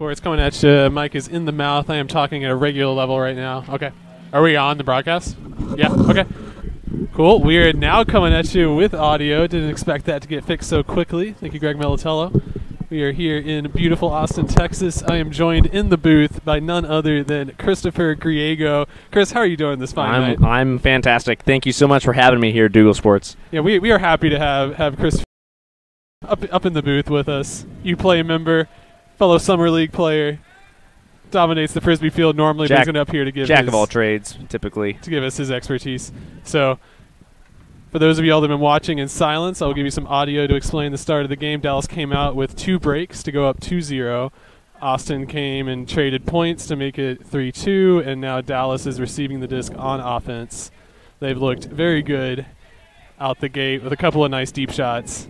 Sports coming at you. Mike is in the mouth. I am talking at a regular level right now. Okay. Are we on the broadcast? Yeah. Okay. Cool. We are now coming at you with audio. Didn't expect that to get fixed so quickly. Thank you, Greg Militello. We are here in beautiful Austin, Texas. I am joined in the booth by none other than Christopher Griego. Chris, how are you doing this fine night? I'm fantastic. Thank you so much for having me here at Dougal Sports. Yeah, we are happy to have Chris up in the booth with us. UPlay member, fellow Summer League player, dominates the Frisbee field normally, but he's going to up here to give Jack of all trades, typically. To give us his expertise. So, for those of y'all that have been watching in silence, I will give you some audio to explain the start of the game. Dallas came out with 2 breaks to go up 2-0. Austin came and traded points to make it 3-2, and now Dallas is receiving the disc on offense. They've looked very good out the gate with a couple of nice deep shots.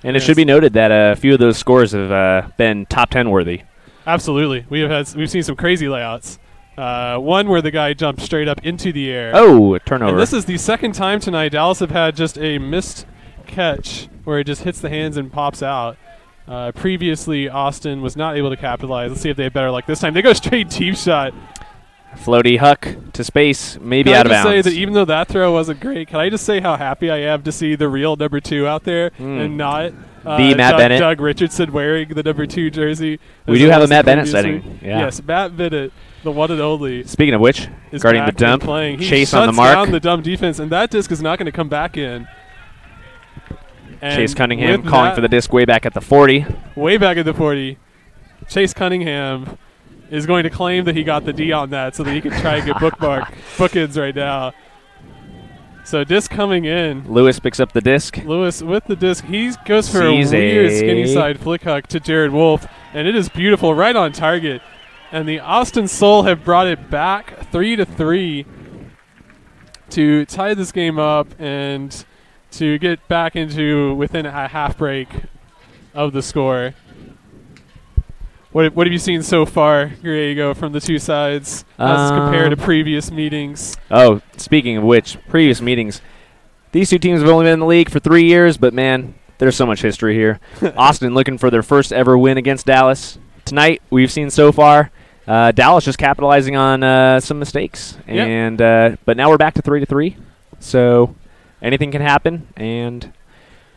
And it should be noted that a few of those scores have been top 10 worthy. Absolutely. We've seen some crazy layouts. One where the guy jumped straight up into the air. Oh, a turnover. And this is the second time tonight Dallas have had just a missed catch where it just hits the hands and pops out. Previously, Austin was not able to capitalize. Let's see if they have better luck this time. They go straight deep shot. Floaty huck to space, maybe out of bounds. Can I just say that even though that throw wasn't great, can I just say how happy I am to see the real number 2 out there and not the Matt Bennett. Doug Richardson wearing the number 2 jersey. We do have a Matt Bennett setting. Yeah. Yes, Matt Bennett, the one and only. Speaking of which, guarding the dump, Chase on the mark. He shuts down the dump defense, and that disc is not going to come back in. And Chase Cunningham calling for the disc way back at the 40. Way back at the 40. Chase Cunningham is going to claim that he got the D on that so that he can try and get bookends right now. So disc coming in. Lewis picks up the disc. Lewis with the disc. He goes for a weird skinny side flick huck to Jared Wolf, and it is beautiful, right on target. And the Austin Soul have brought it back 3-3 to tie this game up and to get back into within a half break of the score. What have you seen so far, Griego, from the two sides as compared to previous meetings? Oh, speaking of which, previous meetings. These two teams have only been in the league for 3 years, but, man, there's so much history here. Austin looking for their first ever win against Dallas. Tonight, we've seen so far, Dallas just capitalizing on some mistakes. And but now we're back to 3-3, so anything can happen. And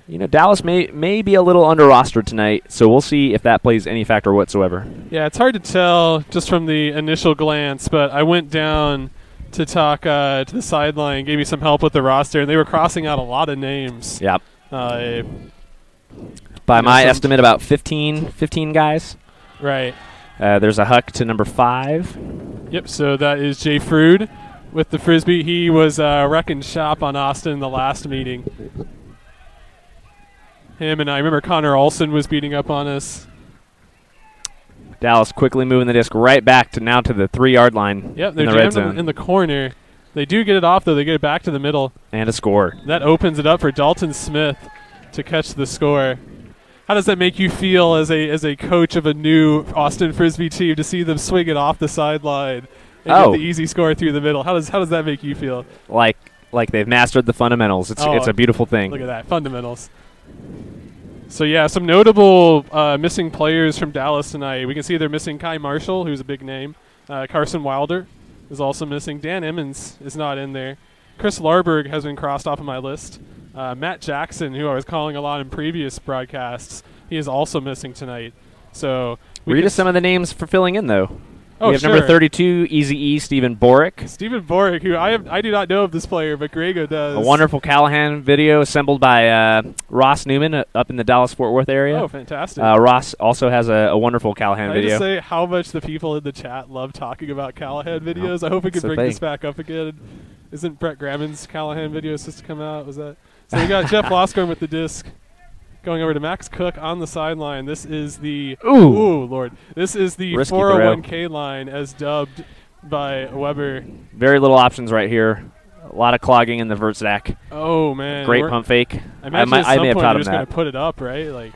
you know, Dallas may be a little under-rostered tonight, so we'll see if that plays any factor whatsoever. Yeah, it's hard to tell just from the initial glance, but I went down to talk to the sideline, gave me some help with the roster, and they were crossing out a lot of names. Yep. By my estimate, about 15 guys. Right. There's a huck to number 5. Yep, so that is Jay Frood with the Frisbee. He was wrecking shop on Austin in the last meeting. Him and I remember Connor Olson was beating up on us. Dallas quickly moving the disc right back to the 3-yard line. Yep, they're in the red zone. in the corner. They do get it off, though. They get it back to the middle. And a score. That opens it up for Dalton Smith to catch the score. How does that make you feel as a coach of a new Austin Frisbee team to see them swing it off the sideline and get the easy score through the middle? How does that make you feel? Like they've mastered the fundamentals. It's a beautiful thing. Look at that, fundamentals. So, yeah, some notable missing players from Dallas tonight. We can see they're missing Kai Marshall, who's a big name. Carson Wilder is also missing. Dan Emmons is not in there. Chris Larberg has been crossed off of my list. Matt Jackson, who I was calling a lot in previous broadcasts, he is also missing tonight. So read us some of the names for filling in, though. Oh, we have number 32, Easy-E, Stephen Borick. Stephen Borick, who I do not know of this player, but Griego does. A wonderful Callahan video assembled by Ross Newman up in the Dallas-Fort Worth area. Oh, fantastic. Ross also has a wonderful Callahan video. I just say how much the people in the chat love talking about Callahan videos. I hope we can bring this back up again. Isn't Brett Grammon's Callahan video supposed to come out? Was that? So we got Jeff Loscorn with the disc. Going over to Max Cook on the sideline. This is the Lord. This is the risky 401k line as dubbed by Weber. Very little options right here. A lot of clogging in the vert stack. Oh man. Great pump fake. I may have taught him that. You're just going to put it up, right? Like,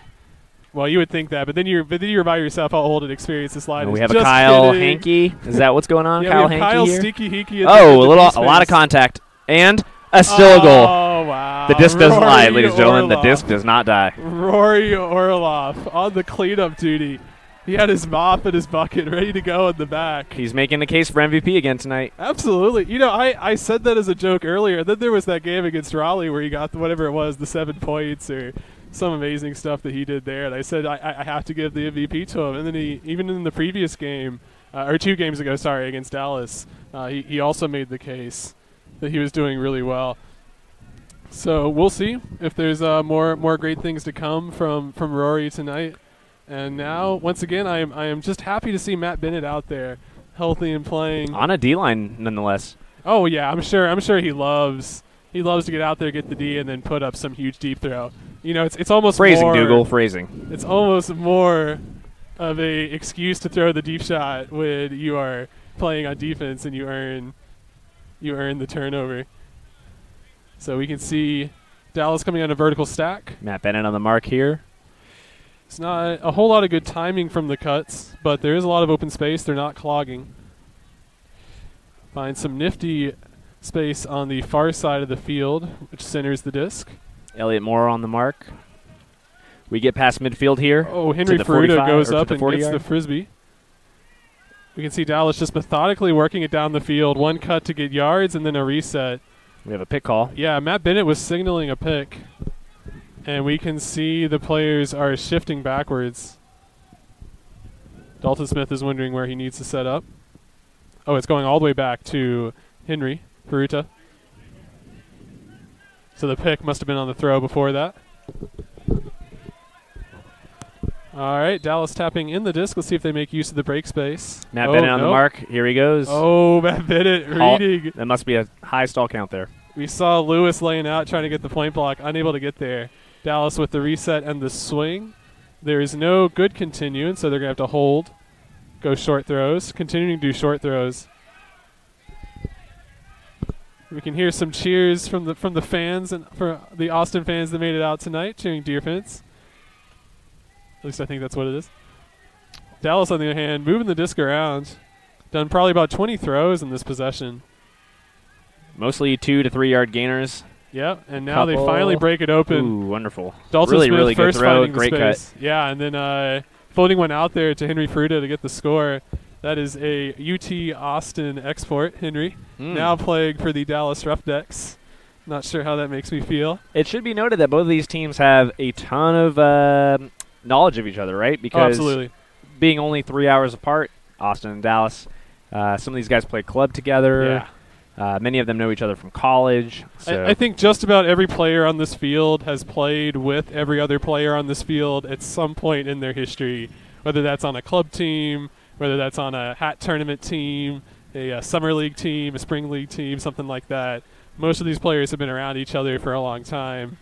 well, you would think that, but then you remind yourself how old an experience this line is. We have a Kyle Hankey. Is that what's going on? Yeah, Kyle we have Hankey Kyle here? Sticky Hickey. Oh, a lot of contact and still a goal. Oh wow! The disc doesn't lie, ladies and gentlemen. The disc does not die. Rory Orloff on the cleanup duty. He had his mop and his bucket ready to go in the back. He's making the case for MVP again tonight. Absolutely. You know, I said that as a joke earlier. Then there was that game against Raleigh where he got whatever it was, the 7 points or some amazing stuff that he did there. And I said I have to give the MVP to him. And then he, even in the previous game, or 2 games ago, sorry, against Dallas, he also made the case that he was doing really well. So we'll see if there's more great things to come from Rory tonight. And now, once again, I am just happy to see Matt Bennett out there, healthy and playing on a D-line, nonetheless. Oh yeah, I'm sure he loves to get out there, get the D, and then put up some huge deep throw. You know, it's almost phrasing, more, Dougal, phrasing. It's almost more of a excuse to throw the deep shot when you are playing on defense and you earn the turnover. So we can see Dallas coming on a vertical stack. Matt Bennett on the mark here. It's not a whole lot of good timing from the cuts, but there is a lot of open space. They're not clogging. Find some nifty space on the far side of the field, which centers the disc. Elliot Moore on the mark. We get past midfield here. Oh, Henry Ferruta goes up and gets the frisbee. We can see Dallas just methodically working it down the field. 1 cut to get yards and then a reset. We have a pick call. Yeah, Matt Bennett was signaling a pick. And we can see the players are shifting backwards. Dalton Smith is wondering where he needs to set up. Oh, it's going all the way back to Henry Ferruta. So the pick must have been on the throw before that. All right, Dallas tapping in the disc. Let's see if they make use of the break space. Matt Bennett on the mark. Here he goes. Oh, Matt Bennett reading. That must be a high stall count there. We saw Lewis laying out, trying to get the point block, unable to get there. Dallas with the reset and the swing. There is no good continuance, so they're going to have to hold. Go short throws. Continuing to do short throws. We can hear some cheers from the fans and for the Austin fans that made it out tonight, cheering Deer Fence. At least I think that's what it is. Dallas, on the other hand, moving the disc around. Done probably about 20 throws in this possession. Mostly 2 to 3 yard gainers. Yep, and now they finally break it open. Ooh, wonderful. Dalton Smith really first good throw, finding great the space. cut. Yeah, and then floating one out there to Henry Ferruta to get the score. That is a UT Austin export, Henry. Now playing for the Dallas Roughnecks. Not sure how that makes me feel. It should be noted that both of these teams have a ton of knowledge of each other, right? Because absolutely. Being only 3 hours apart, Austin and Dallas, some of these guys play club together. Yeah. Many of them know each other from college. So I think just about every player on this field has played with every other player on this field at some point in their history, whether that's on a club team, whether that's on a hat tournament team, a summer league team, a spring league team, something like that. Most of these players have been around each other for a long time.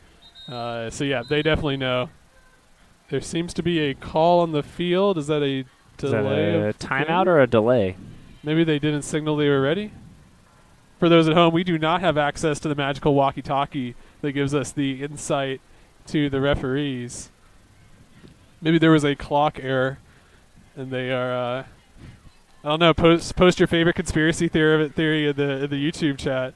So, yeah, they definitely know. There seems to be a call on the field. Is that a delay? Is that a timeout or a delay? Maybe they didn't signal they were ready. For those at home, we do not have access to the magical walkie-talkie that gives us the insight to the referees. Maybe there was a clock error, and they are, I don't know, post your favorite conspiracy theory in the YouTube chat.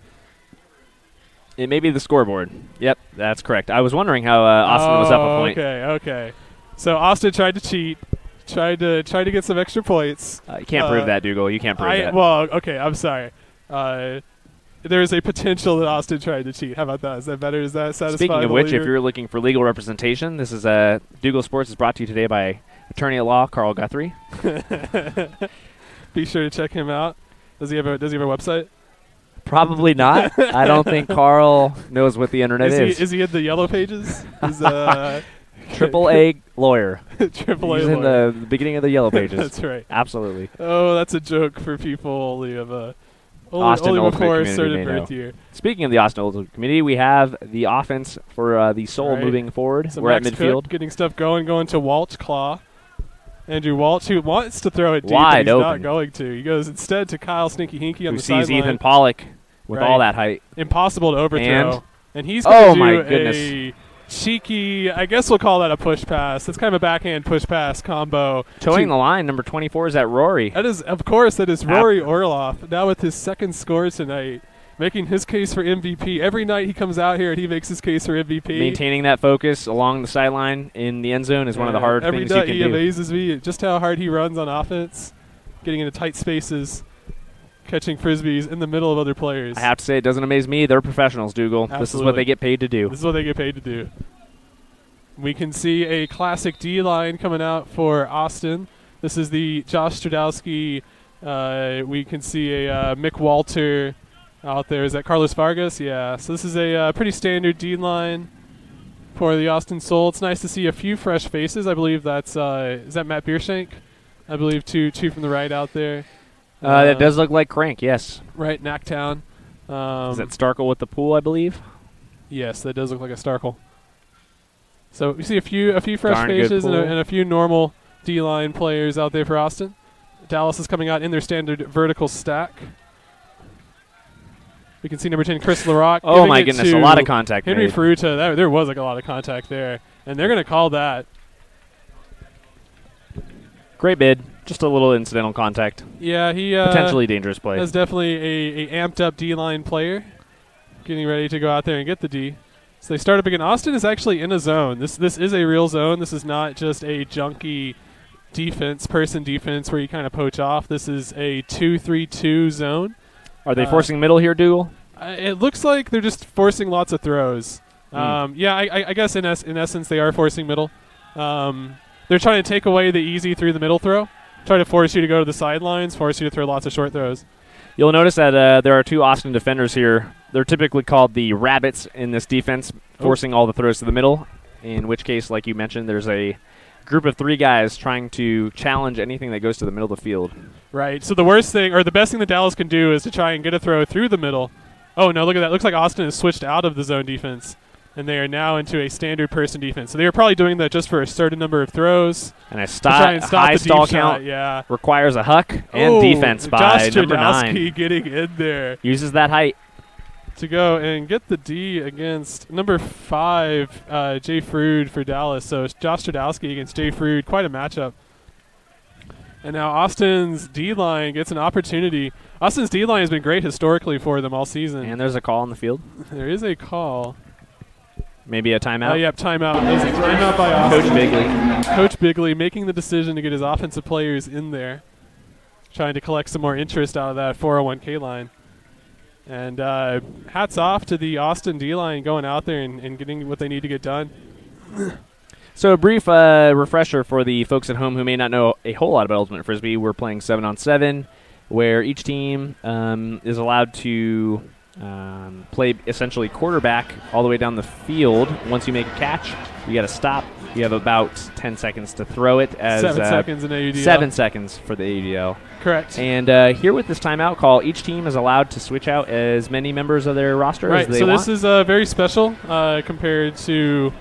It may be the scoreboard. Yep, that's correct. I was wondering how Austin was up a point. Okay. So Austin tried to cheat, tried to get some extra points. You can't prove that, Dougal. You can't prove that. Well, okay, I'm sorry. There is a potential that Austin tried to cheat. How about that? Is that better? Is that satisfying? Speaking of which, if you're looking for legal representation, this is Dougal Sports is brought to you today by attorney at law Carl Guthrie. Be sure to check him out. Does he have a website? Probably not. I don't think Carl knows what the internet is. Is he in the yellow pages? Triple A lawyer. Triple A He's lawyer. in the beginning of the yellow pages. That's right. Absolutely. Oh, that's a joke for people only of Austin only Ultimate before a Community certain may birth know. year. Speaking of the Austin Ultimate Community, we have the offense for the Soul moving forward. So we're Max at midfield. Cook getting stuff going to Walsh Claw. Andrew Walsh, who wants to throw it deep, Wide but he's open. not going to. He goes instead to Kyle Stinky Hinky on Who the sideline. sees Ethan Pollock with all that height. Impossible to overthrow. And he's oh going my to do goodness. a cheeky, I guess we'll call that a push pass. That's kind of a backhand push pass combo. Towing the line, number 24 is that Rory. That is, of course, Rory Orloff. Now with his second score tonight. making his case for MVP. Every night he comes out here and he makes his case for MVP. Maintaining that focus along the sideline in the end zone is one of the hard things you can do. Every night he amazes me just how hard he runs on offense, getting into tight spaces, catching Frisbees in the middle of other players. I have to say, it doesn't amaze me. They're professionals, Dougal. Absolutely. This is what they get paid to do. This is what they get paid to do. We can see a classic D-line coming out for Austin. This is the Josh Stradowski. We can see a Mick Walter out there. Is that Carlos Vargas? Yeah. So this is a pretty standard D-line for the Austin Soul. It's nice to see a few fresh faces. I believe that's is that Matt Biershank? I believe two from the right out there. That does look like Crank, yes. Right, Knacktown. Is that Starkle with the pool, I believe? Yes, that does look like a Starkle. So we see a few fresh faces and a few normal D-line players out there for Austin. Dallas is coming out in their standard vertical stack. We can see number 10, Chris LaRock. Oh, my goodness, a lot of contact Henry made. Fruta, there was like a lot of contact there. And they're going to call that. Great bid. Just a little incidental contact. Yeah, he potentially dangerous play. That's definitely a amped-up D-line player getting ready to go out there and get the D. So they start up again. Austin is actually in a zone. This is a real zone. This is not just a junky person defense where you kind of poach off. This is a 2-3-2 zone. Are they forcing middle here, Dougal? It looks like they're just forcing lots of throws. Yeah, I guess in essence they are forcing middle. They're trying to take away the easy through the middle throw, try to force you to go to the sidelines, force you to throw lots of short throws. You'll notice that there are two Austin defenders here. They're typically called the Rabbits in this defense, forcing all the throws to the middle, in which case, like you mentioned, there's a group of three guys trying to challenge anything that goes to the middle of the field. Right. So the worst thing, or the best thing that Dallas can do is to try and get a throw through the middle. Oh, no, look at that. Looks like Austin has switched out of the zone defense, and they are now into a standard person defense. So they were probably doing that just for a certain number of throws. And a high stall count requires a huck and defense by number 9. Getting in there. Uses that height to go and get the D against number 5, Jay Frood for Dallas. So it's Josh Stradowski against Jay Frood. Quite a matchup. And now Austin's D-line gets an opportunity. Austin's D-line has been great historically for them all season. And there's a call on the field. There is a call. Maybe a timeout? Yep, timeout. There's a timeout by Austin. Coach Bigley. Coach Bigley making the decision to get his offensive players in there, trying to collect some more interest out of that 401k line. And hats off to the Austin D-line going out there and getting what they need to get done. So a brief refresher for the folks at home who may not know a whole lot about Ultimate Frisbee. We're playing 7-on-7, where each team is allowed to play essentially quarterback all the way down the field. Once you make a catch, you got to stop. You have about 10 seconds to throw it. As 7 seconds in AUDL. 7 seconds for the AUDL. Correct. And here with this timeout call, each team is allowed to switch out as many members of their roster as they want. Right, so this is very special compared to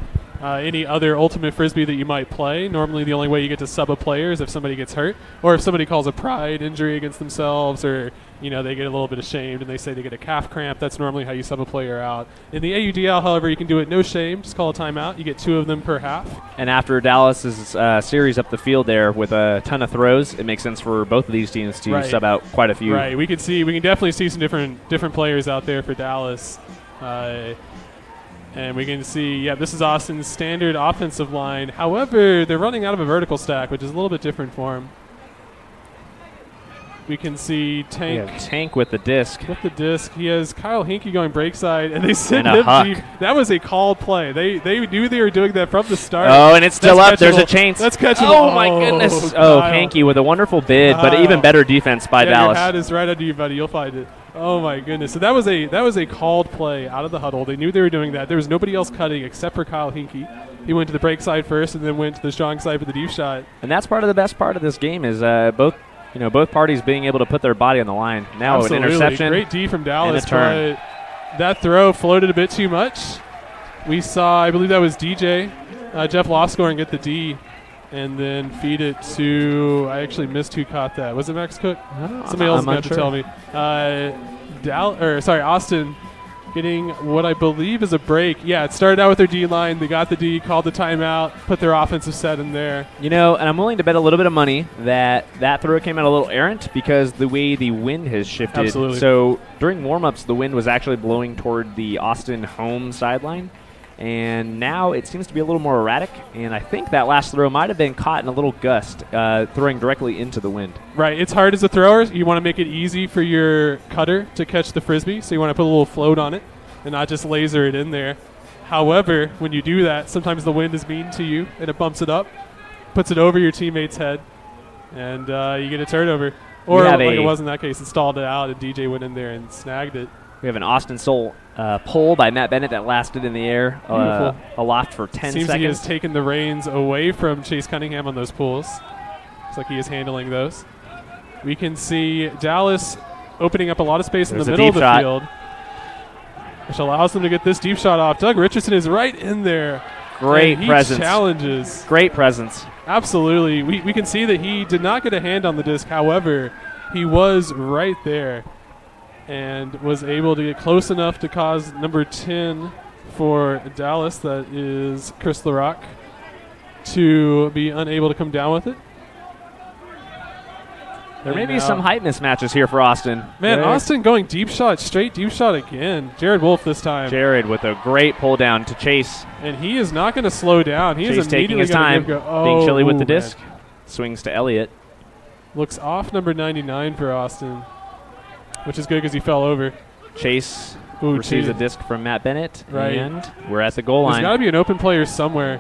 any other Ultimate Frisbee that you might play. Normally the only way you get to sub a player is if somebody gets hurt, or if somebody calls a pride injury against themselves, or they get a little bit ashamed and they say they get a calf cramp. That's normally how you sub a player out. In the AUDL, however, you can do it no shame. Just call a timeout. You get 2 of them per half. And after Dallas's series up the field there with a ton of throws, it makes sense for both of these teams to sub out quite a few. Right. We can definitely see some different players out there for Dallas. And we can see, this is Austin's standard offensive line. However, they're running out of a vertical stack, which is a little bit different for them. We can see Tank. Tank with the disc. With the disc. He has Kyle Hinkie going break side, and they send him deep. That was a called play. They knew they were doing that from the start. Oh, and it's still up. There's a chance. That's catchable. Oh, my goodness. Oh, Hinkie with a wonderful bid, but even better defense by Dallas. Your hat is right under you, buddy. You'll find it. Oh, my goodness. So that was a called play out of the huddle. They knew they were doing that. There was nobody else cutting except for Kyle Hinkie. He went to the break side first and then went to the strong side for the deep shot. And that's part of the best part of this game is both parties being able to put their body on the line. Now an interception. Great D from Dallas, and a turn. But that throw floated a bit too much. We saw, I believe that was DJ, Jeff Lofscore, get the D and then feed it to, I actually missed who caught that. Was it Max Cook? Somebody else got to tell me. Austin getting what I believe is a break. Yeah, it started out with their D-line. They got the D, called the timeout, put their offensive set in there. You know, and I'm willing to bet a little bit of money that throw came out a little errant because the way the wind has shifted. Absolutely. So during warm-ups, the wind was actually blowing toward the Austin home sideline. And now it seems to be a little more erratic, and I think that last throw might have been caught in a little gust, throwing directly into the wind. Right. It's hard as a thrower. You want to make it easy for your cutter to catch the Frisbee, so you want to put a little float on it and not just laser it in there. However, when you do that, sometimes the wind is mean to you, and it bumps it up, puts it over your teammate's head, and you get a turnover. Or like it was in that case, it stalled it out, and DJ went in there and snagged it. We have an Austin Soul pull by Matt Bennett that lasted in the air aloft for 10 Seems seconds. He has taken the reins away from Chase Cunningham on those pulls. Looks like he is handling those. We can see Dallas opening up a lot of space in the middle of the field, which allows them to get this deep shot off. Doug Richardson is right in there. Great presence. Challenges. Great presence. Absolutely. We can see that he did not get a hand on the disc. However, he was right there and was able to get close enough to cause number 10 for Dallas, that is Chris LaRock, to be unable to come down with it. There may be some height mismatches here for Austin. Man, Austin going deep shot, straight deep shot again. Jared Wolf this time. Jared with a great pull down to Chase. And he is not going to slow down. He Chase is taking his time, being chilly with the disc. Swings to Elliott. Looks off number 99 for Austin, which is good because he fell over. Chase receives a disc from Matt Bennett, and we're at the goal line. There's got to be an open player somewhere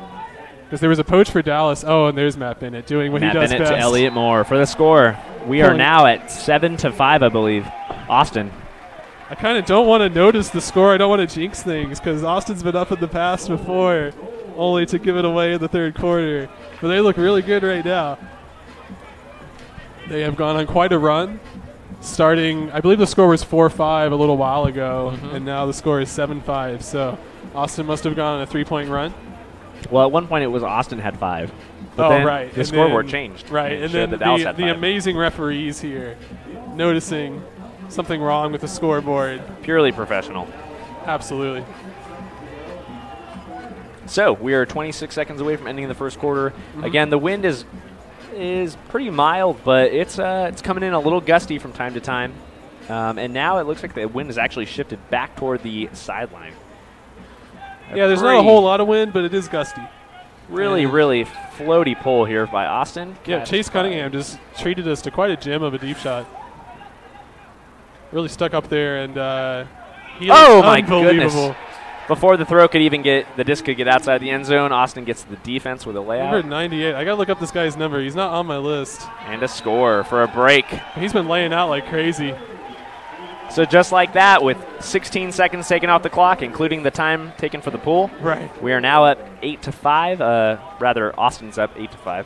because there was a poach for Dallas. Oh, and there's Matt Bennett doing what he does Bennett best. To Elliott Moore for the score. We are now at 7-5, I believe. Austin. I kind of don't want to notice the score. I don't want to jinx things because Austin's been up in the past before, only to give it away in the third quarter. But they look really good right now. They have gone on quite a run. Starting, I believe the score was 4-5 a little while ago, and now the score is 7-5. So Austin must have gone on a 3-point run. Well, at one point it was Austin had 5. But then the scoreboard changed. Right, and then the amazing referees here noticing something wrong with the scoreboard. Purely professional. Absolutely. So we are 26 seconds away from ending the first quarter. Again, the wind is pretty mild, but it's coming in a little gusty from time to time. And now it looks like the wind has actually shifted back toward the sideline. Yeah, there's not a whole lot of wind, but it is gusty. Really floaty pull here by Austin. Yeah, Chase Cunningham just treated us to quite a gem of a deep shot. Really stuck up there, and he my goodness. Before the throw could even the disc could get outside the end zone, Austin gets the defense with a layout. Number 98. I got to look up this guy's number. He's not on my list. And a score for a break. He's been laying out like crazy. So just like that, with 16 seconds taken off the clock, including the time taken for the pull, we are now at 8-5. Rather, Austin's up 8-5. All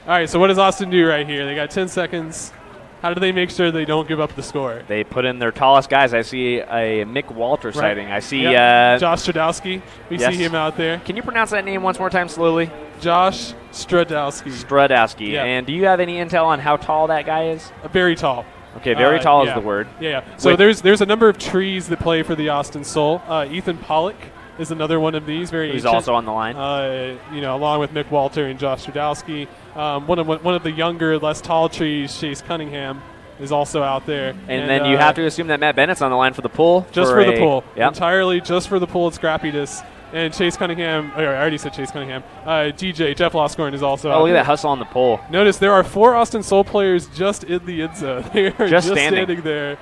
right, so what does Austin do right here? They got 10 seconds. How do they make sure they don't give up the score? They put in their tallest guys. I see a Mick Walter sighting. I see Josh Stradowski. We see him out there. Can you pronounce that name once more time slowly? Josh Stradowski. Stradowski. Yep. And do you have any intel on how tall that guy is? Very tall. Okay, very tall is the word. Yeah. So there's a number of trees that play for the Austin Soul. Ethan Pollock is another one of these. He's also on the line. Along with Mick Walter and Josh Stradowski. One of the younger, less tall trees, Chase Cunningham, is also out there. And then you have to assume that Matt Bennett's on the line for the pull. Just for the pull. Yep. Entirely just for the pull and scrappiness. And Chase Cunningham, I already said Chase Cunningham. Jeff Loscorn is also out look at there. that hustle on the pull. Notice there are 4 Austin Soul players just in the end zone. They are just standing there.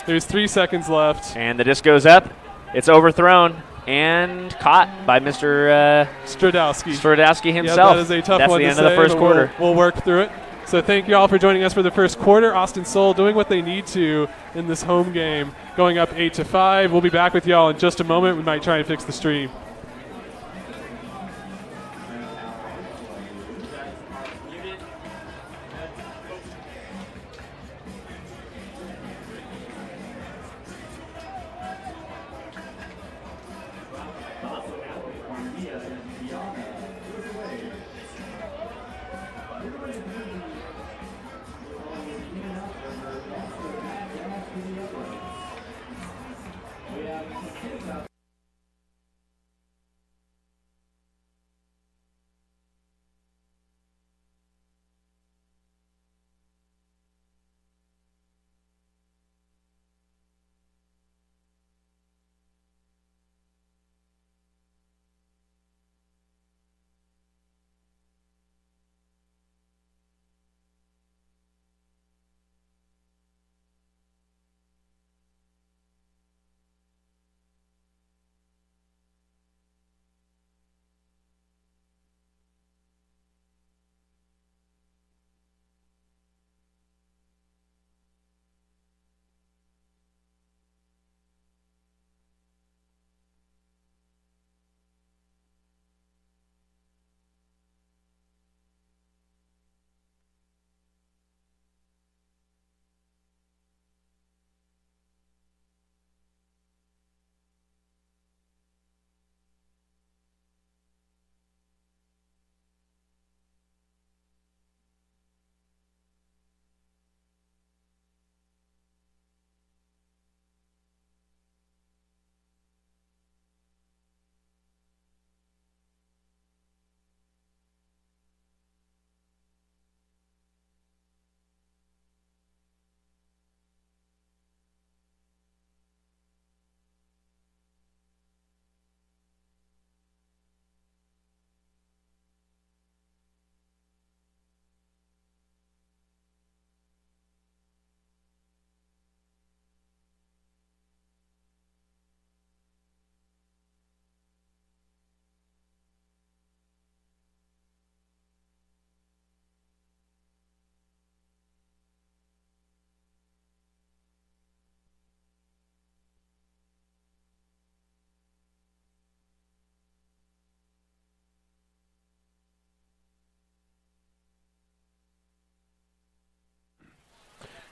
There's 3 seconds left. And the disc goes up. It's overthrown and caught by Mr. Stradowski. Stradowski himself. Yeah, that is a tough one to say. That's the end of the first quarter. We'll work through it. So thank you all for joining us for the first quarter. Austin Soul doing what they need to in this home game, going up 8-5. We'll be back with y'all in just a moment. We might try and fix the stream.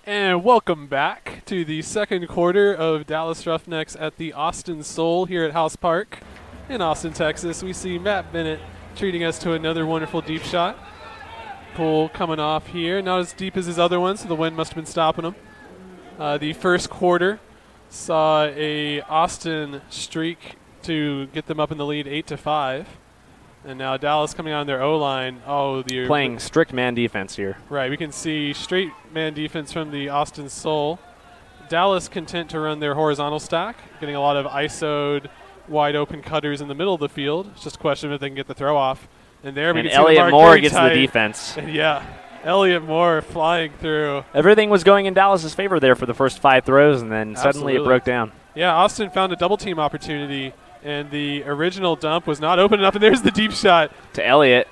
And welcome back to the second quarter of Dallas Roughnecks at the Austin Soul here at House Park in Austin, Texas. We see Matt Bennett treating us to another wonderful deep shot. Pull coming off here, not as deep as his other one, so the wind must have been stopping him. The first quarter saw a Austin streak to get them up in the lead 8-5. And now Dallas coming on their O-line. Oh, they're playing strict man defense here. Right, we can see straight man defense from the Austin Soul. Dallas content to run their horizontal stack, getting a lot of ISO'd wide open cutters in the middle of the field. It's just a question of if they can get the throw off. And there we can see Elliott Moore gets the defense. Yeah, Elliott Moore flying through. Everything was going in Dallas's favor there for the first 5 throws, and then suddenly it broke down. Yeah, Austin found a double team opportunity, and the original dump was not open enough, and there's the deep shot. To Elliott,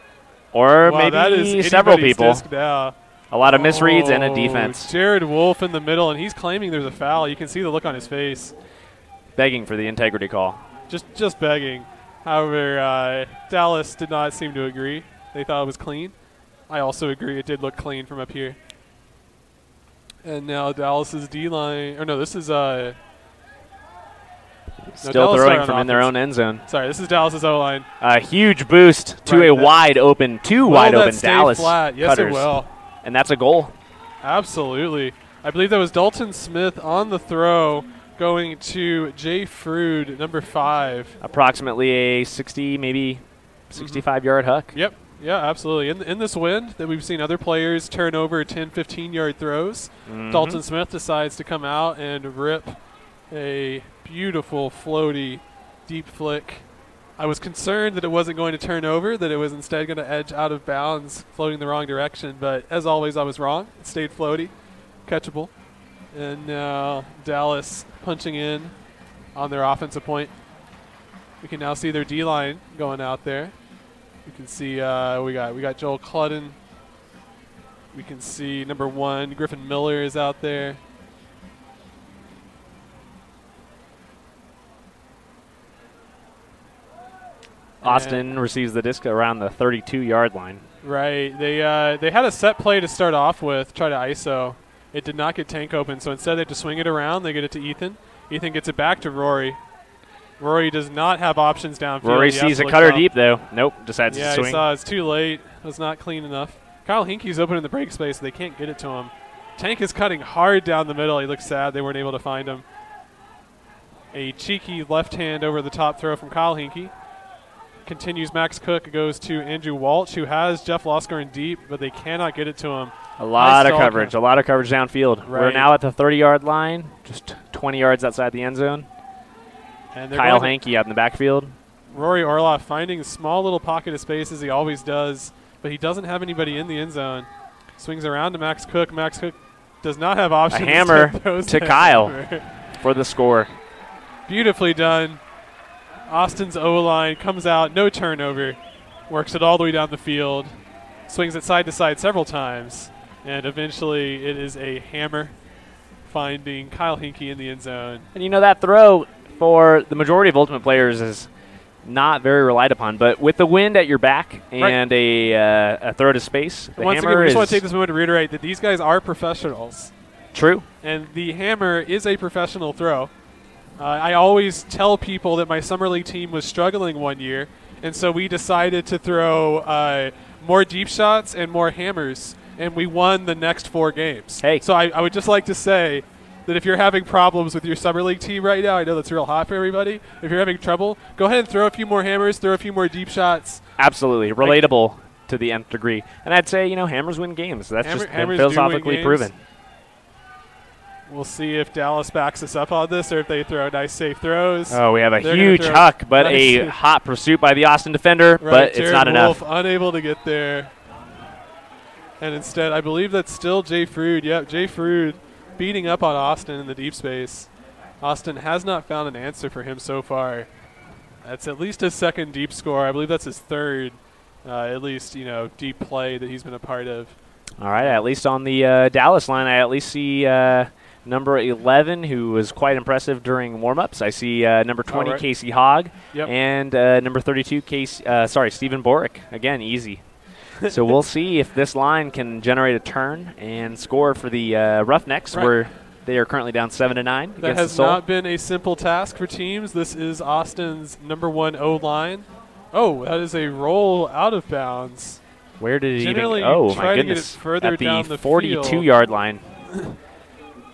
or maybe several people. Now. A lot of misreads and a defense. Jared Wolf in the middle, and he's claiming there's a foul. You can see the look on his face. Begging for the integrity call. Just begging. However, Dallas did not seem to agree. They thought it was clean. I also agree. It did look clean from up here. And now Dallas's D-line. Or no, this is still throwing from in their own end zone. Sorry, this is Dallas's O-line. A huge boost to a wide open, wide open Dallas flat? Yes, cutters. It will. And that's a goal. Absolutely. I believe that was Dalton Smith on the throw going to Jay Frood, number 5. Approximately a 60, maybe 65-yard huck. Yep. Yeah, absolutely. In this wind that we've seen other players turn over 10, 15-yard throws, Dalton Smith decides to come out and rip a beautiful, floaty, deep flick. I was concerned that it wasn't going to turn over, that it was instead going to edge out of bounds, floating the wrong direction. But as always, I was wrong. It stayed floaty, catchable. And now Dallas punching in on their offensive point. We can now see their D-line going out there. You can see we got Joel Cludden. We can see number 1, Griffin Miller is out there. Austin receives the disc around the 32-yard line. Right. They had a set play to start off with, try to ISO. It did not get tank open, so instead they have to swing it around. They get it to Ethan. Ethan gets it back to Rory. Rory does not have options downfield. Rory sees a cutter deep, though. Nope, decides to swing. Yeah, he saw it's too late. It was not clean enough. Kyle Hinkey's open in the break space, so they can't get it to him. Tank is cutting hard down the middle. He looks sad they weren't able to find him. A cheeky left hand over the top throw from Kyle Hinkey. Continues Max Cook, goes to Andrew Walsh, who has Jeff Loscar deep, but they cannot get it to him. A lot of coverage downfield. Right. We're now at the 30-yard line, just 20 yards outside the end zone. And Kyle Hankey out in the backfield. Rory Orloff finding a small little pocket of space as he always does, but he doesn't have anybody in the end zone. Swings around to Max Cook. Max Cook does not have options. A hammer to Kyle for the score. Beautifully done. Austin's O-line comes out, no turnover, works it all the way down the field, swings it side to side several times, and eventually it is a hammer finding Kyle Hinkey in the end zone. And you know that throw for the majority of Ultimate players is not very relied upon, but with the wind at your back and a throw to space, the once hammer again, we is just want to take this moment to reiterate that these guys are professionals. True. And the hammer is a professional throw. I always tell people that my summer league team was struggling one year, and so we decided to throw more deep shots and more hammers, and we won the next 4 games. Hey. So I would just like to say that if you're having problems with your summer league team right now, I know that's real hot for everybody. If you're having trouble, go ahead and throw a few more hammers, throw a few more deep shots. Absolutely. Relatable to the nth degree. And I'd say, hammers win games. That's just been philosophically proven. We'll see if Dallas backs us up on this or if they throw nice, safe throws. Oh, we have a huge huck, but a hot pursuit by the Austin defender, but it's not enough. Wolf unable to get there. And instead, I believe that's still Jay Frood. Yep, Jay Frood beating up on Austin in the deep space. Austin has not found an answer for him so far. That's at least his second deep score. I believe that's his third, at least, deep play that he's been a part of. All right, at least on the Dallas line, I at least see number 11, who was quite impressive during warm-ups. I see number 20, Casey Hogg, and number 32, Stephen Borick. Again, easy. So we'll see if this line can generate a turn and score for the Roughnecks, where they are currently down 7-9. That has not been a simple task for teams. This is Austin's #1 O-line. Oh, that is a roll out of bounds. Where did he Generally, even? Oh, my goodness. Further at down the the 42-yard line.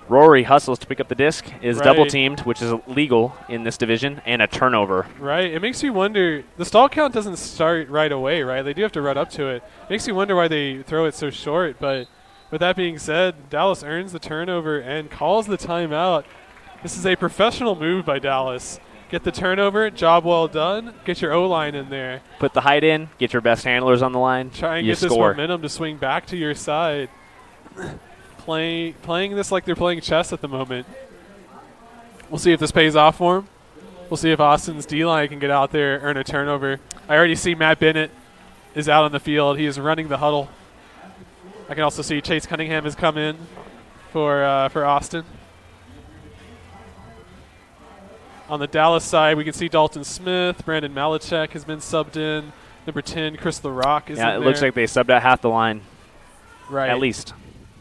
Rory hustles to pick up the disc, is double-teamed, which is illegal in this division, and a turnover. Right. It makes you wonder. The stall count doesn't start right away, right? They do have to run up to it. Makes you wonder why they throw it so short. But with that being said, Dallas earns the turnover and calls the timeout. This is a professional move by Dallas. Get the turnover, job well done. Get your O-line in there. Put the height in, get your best handlers on the line. Try and get this momentum to swing back to your side. Playing this like they're playing chess at the moment. We'll see if this pays off for them. We'll see if Austin's D-line can get out there, earn a turnover. I already see Matt Bennett is out on the field. He is running the huddle. I can also see Chase Cunningham has come in for Austin. On the Dallas side, we can see Dalton Smith. Brandon Malachek has been subbed in. Number 10, Chris LaRock is in there. Yeah, it looks like they subbed out half the line. Right. At least.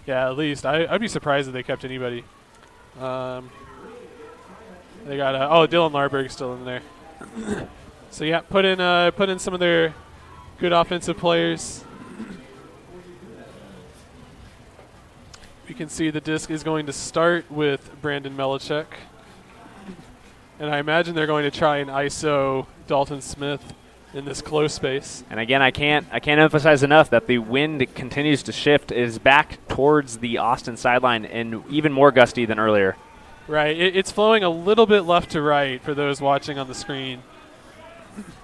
Yeah, at least. I'd be surprised if they kept anybody. They got Dylan Larberg still in there. So yeah, put in some of their good offensive players. We can see the disc is going to start with Brandon Melachek. And I imagine they're going to try and ISO Dalton Smith in this close space. And again, I can't emphasize enough that the wind continues to shift. It is back towards the Austin sideline and even more gusty than earlier. Right. It's flowing a little bit left to right for those watching on the screen.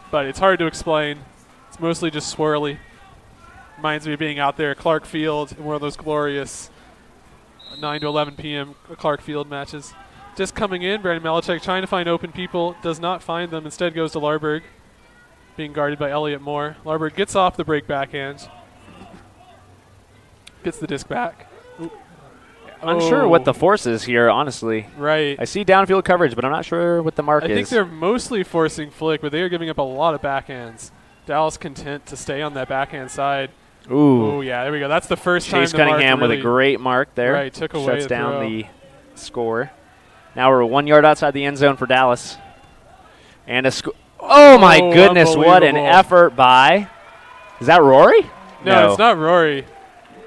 But it's hard to explain. It's mostly just swirly. Reminds me of being out there at Clark Field in one of those glorious 9 to 11 p.m. Clark Field matches. Just coming in, Brandon Malachek trying to find open people, does not find them, instead goes to Larberg, being guarded by Elliott Moore. Larberg gets off the break backhand, gets the disc back. Unsure what the force is here, honestly. Right. I see downfield coverage, but I'm not sure what the mark is. I think they're mostly forcing flick, but they are giving up a lot of backhands. Dallas content to stay on that backhand side. Ooh. Oh, yeah, there we go. That's the first time Chase Cunningham with a great mark there. Right, took away Shuts the down throw. the score. Now we're 1 yard outside the end zone for Dallas. And a oh, my goodness, what an effort by. Is that Rory? No, it's not Rory.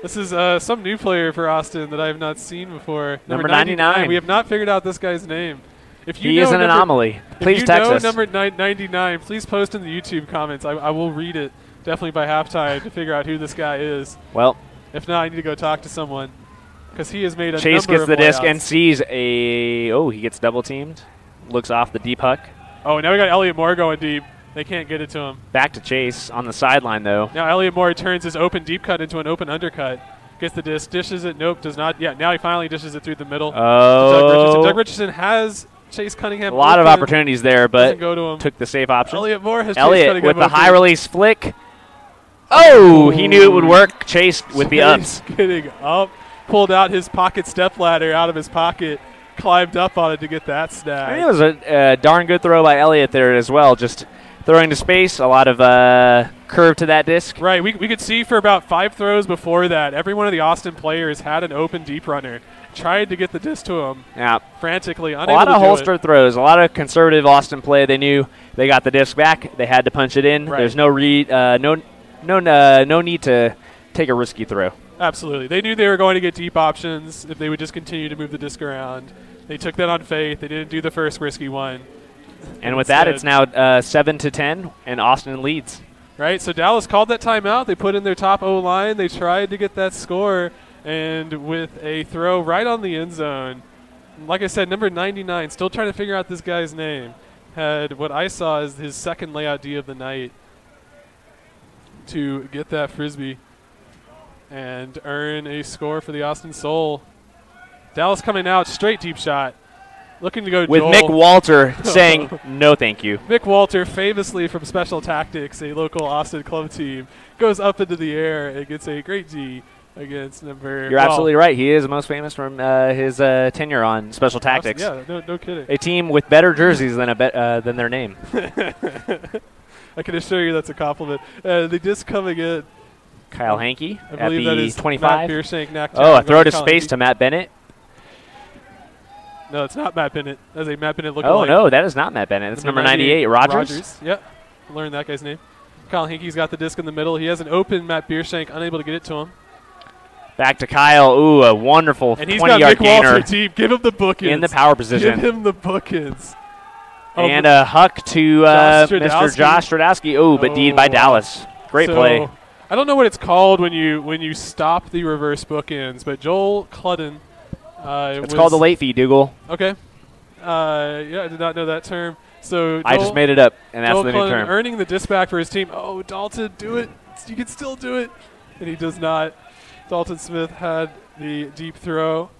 This is some new player for Austin that I have not seen before. Number 99. We have not figured out this guy's name. If you he know is an anomaly. Please text us. If you know number 99, please post in the YouTube comments. I will read it definitely by halftime to figure out who this guy is. Well, if not, I need to go talk to someone because he has made a Chase number gets of the disc layouts. and sees he gets double teamed. Looks off the deep huck. Oh, now we got Elliott Moore going deep. They can't get it to him. Back to Chase on the sideline, though. Now Elliott Moore turns his open deep cut into an open undercut. Gets the disc, dishes it. Nope, does not. Yeah, now he finally dishes it through the middle. Oh. Doug Richardson has Chase Cunningham. A lot of opportunities there, but go to him. Took the safe option. Elliott Moore has Chase Elliott Cunningham with the open. high release flick. Oh, he knew it would work. Chase with the ups. Getting up. Pulled out his pocket step ladder out of his pocket. Climbed up on it to get that snag. I mean, it was a darn good throw by Elliott there as well. Just throwing to space, a lot of curve to that disc. Right, we could see for about 5 throws before that, every one of the Austin players had an open deep runner. Tried to get the disc to him. Yeah. Frantically, unable to do it. A lot of holster throws, a lot of conservative Austin play. They knew they got the disc back. They had to punch it in. Right. There's no need to take a risky throw. Absolutely. They knew they were going to get deep options if they would just continue to move the disc around. They took that on faith. They didn't do the first risky one. And with that, it's now 7-10, and Austin leads. Right, so Dallas called that timeout. They put in their top O-line. They tried to get that score, and with a throw right on the end zone, like I said, number 99, still trying to figure out this guy's name, had what I saw as his second layout D of the night to get that Frisbee and earn a score for the Austin Soul. Dallas coming out, straight deep shot. Looking to go with Joel. Mick Walter saying, no thank you. Mick Walter, famously from Special Tactics, a local Austin club team, goes up into the air and gets a great D against number... You're absolutely right. He is most famous from his tenure on Special Tactics. Yeah, no kidding. A team with better jerseys than their name. I can assure you that's a compliment. The disc coming in Kyle Hankey I at believe that the is 25. Matt Biershank, Oh, a throw to space to Matt Bennett. No, it's not Matt Bennett. That's a Matt Bennett lookalike. Oh, no, that is not Matt Bennett. That's number 98, Rogers. Yep. Learned that guy's name. Kyle Hankey's got the disc in the middle. He has an open Matt Biershank, unable to get it to him. Back to Kyle. Ooh, a wonderful 20-yard gainer. And he's got Nick Walter deep. Give him the bookends. In the power position. Give him the bookends. And a huck to Mr. Josh Stradowski. Oh, but deed by Dallas. Great play. I don't know what it's called when you stop the reverse bookends, but Joel Cludden. It's called the late fee, Dougal. Okay. Yeah, I did not know that term. So I just made it up, and that's Joel the new term. Earning the disc back for his team. Oh, Dalton, do it. You can still do it. And he does not. Dalton Smith had the deep throw.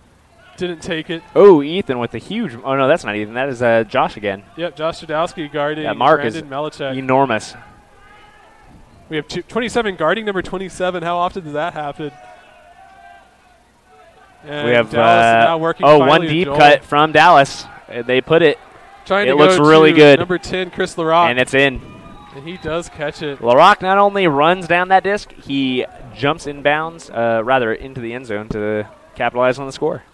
Didn't take it. Oh, Ethan with the huge. Oh, no, that's not Ethan. That is Josh again. Yep, Josh Stradowski guarding that mark Brandon is Melichek. Enormous. We have 27 guarding number 27. How often does that happen? And we have Dallas now working one deep cut from Dallas. They put it. It looks really good. Number 10, Chris LaRock. And it's in. And he does catch it. LaRock not only runs down that disc, he jumps inbounds, rather into the end zone to capitalize on the score.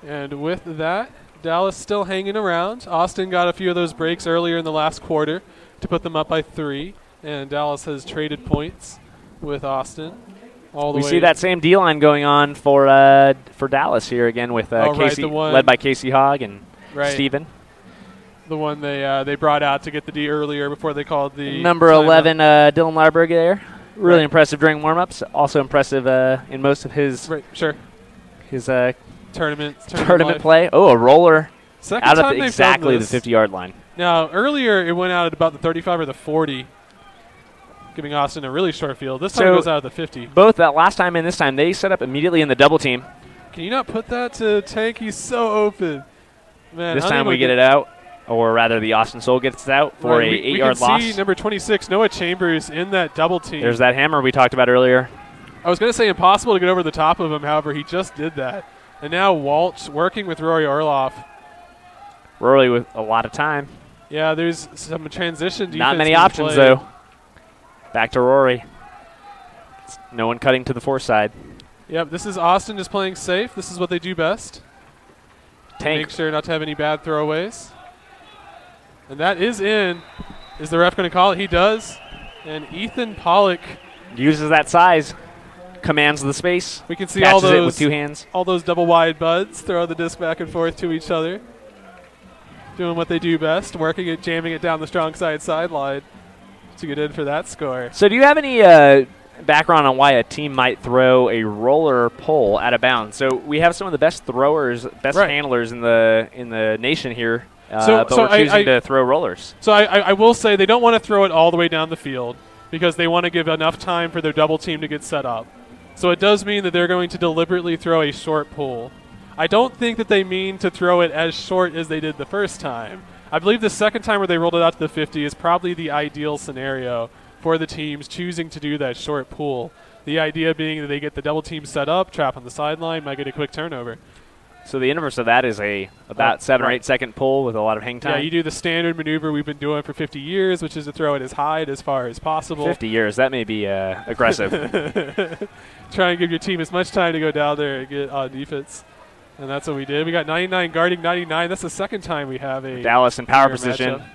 And with that, Dallas still hanging around. Austin got a few of those breaks earlier in the last quarter to put them up by 3. And Dallas has traded points with Austin. We see that same D line going on for Dallas here again with Casey, led by Casey Hogg and Steven. The one they brought out to get the D earlier before they called the number 11 Dylan Larberg there. Really impressive during warm-ups. Also impressive in most of his his tournament play. Oh, a roller out of exactly the 50-yard line. Now earlier it went out at about the 35 or the 40. Giving Austin a really short field. This time it goes out of the 50. Both that last time and this time, they set up immediately in the double team. Can you not put that to Tank? He's so open. Man, this time we get it out, or rather the Austin Soul gets it out for a 8-yard loss. We can see number 26, Noah Chambers, in that double team. There's that hammer we talked about earlier. I was going to say impossible to get over the top of him. However, he just did that. And now Walsh working with Rory Orloff. Rory with a lot of time. Yeah, there's some transition defense. Not many options, though. Back to Rory. No one cutting to the fore side. Yep, this is Austin just playing safe. This is what they do best. Tank. Make sure not to have any bad throwaways. And that is in. Is the ref going to call it? He does. And Ethan Pollock uses that size. Commands the space. We can see all those it with 2 hands. All those double wide buds throw the disc back and forth to each other. Doing what they do best, working it, jamming it down the strong side sideline to get in for that score. So do you have any background on why a team might throw a roller pole out of bounds? So we have some of the best throwers, best handlers in the nation here, but we're choosing to throw rollers. So I will say they don't want to throw it all the way down the field because they want to give enough time for their double team to get set up. So it does mean that they're going to deliberately throw a short pull. I don't think that they mean to throw it as short as they did the first time. I believe the second time where they rolled it out to the 50 is probably the ideal scenario for the teams choosing to do that short pull. The idea being that they get the double team set up, trap on the sideline, might get a quick turnover. So the inverse of that is about 7 or 8 second pull with a lot of hang time. Yeah, you do the standard maneuver we've been doing for 50 years, which is to throw it as high as far as possible. 50 years, that may be aggressive. Try and give your team as much time to go down there and get on defense. And that's what we did. We got 99 guarding 99. That's the second time we have a Dallas in power position. Matchup.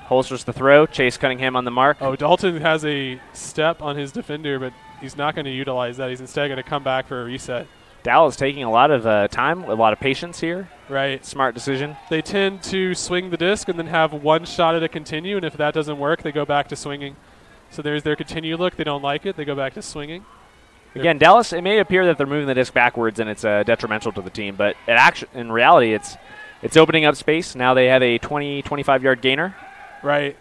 Holsters the throw. Chase Cunningham on the mark. Oh, Dalton has a step on his defender, but he's not going to utilize that. He's instead going to come back for a reset. Dallas taking a lot of time, a lot of patience here. Right. Smart decision. They tend to swing the disc and then have one shot at a continue, and if that doesn't work, they go back to swinging. So there's their continue look. They don't like it. They go back to swinging. Again, Dallas, it may appear that they're moving the disc backwards and it's detrimental to the team, but in reality, it's opening up space. Now they have a 25-yard gainer. Right.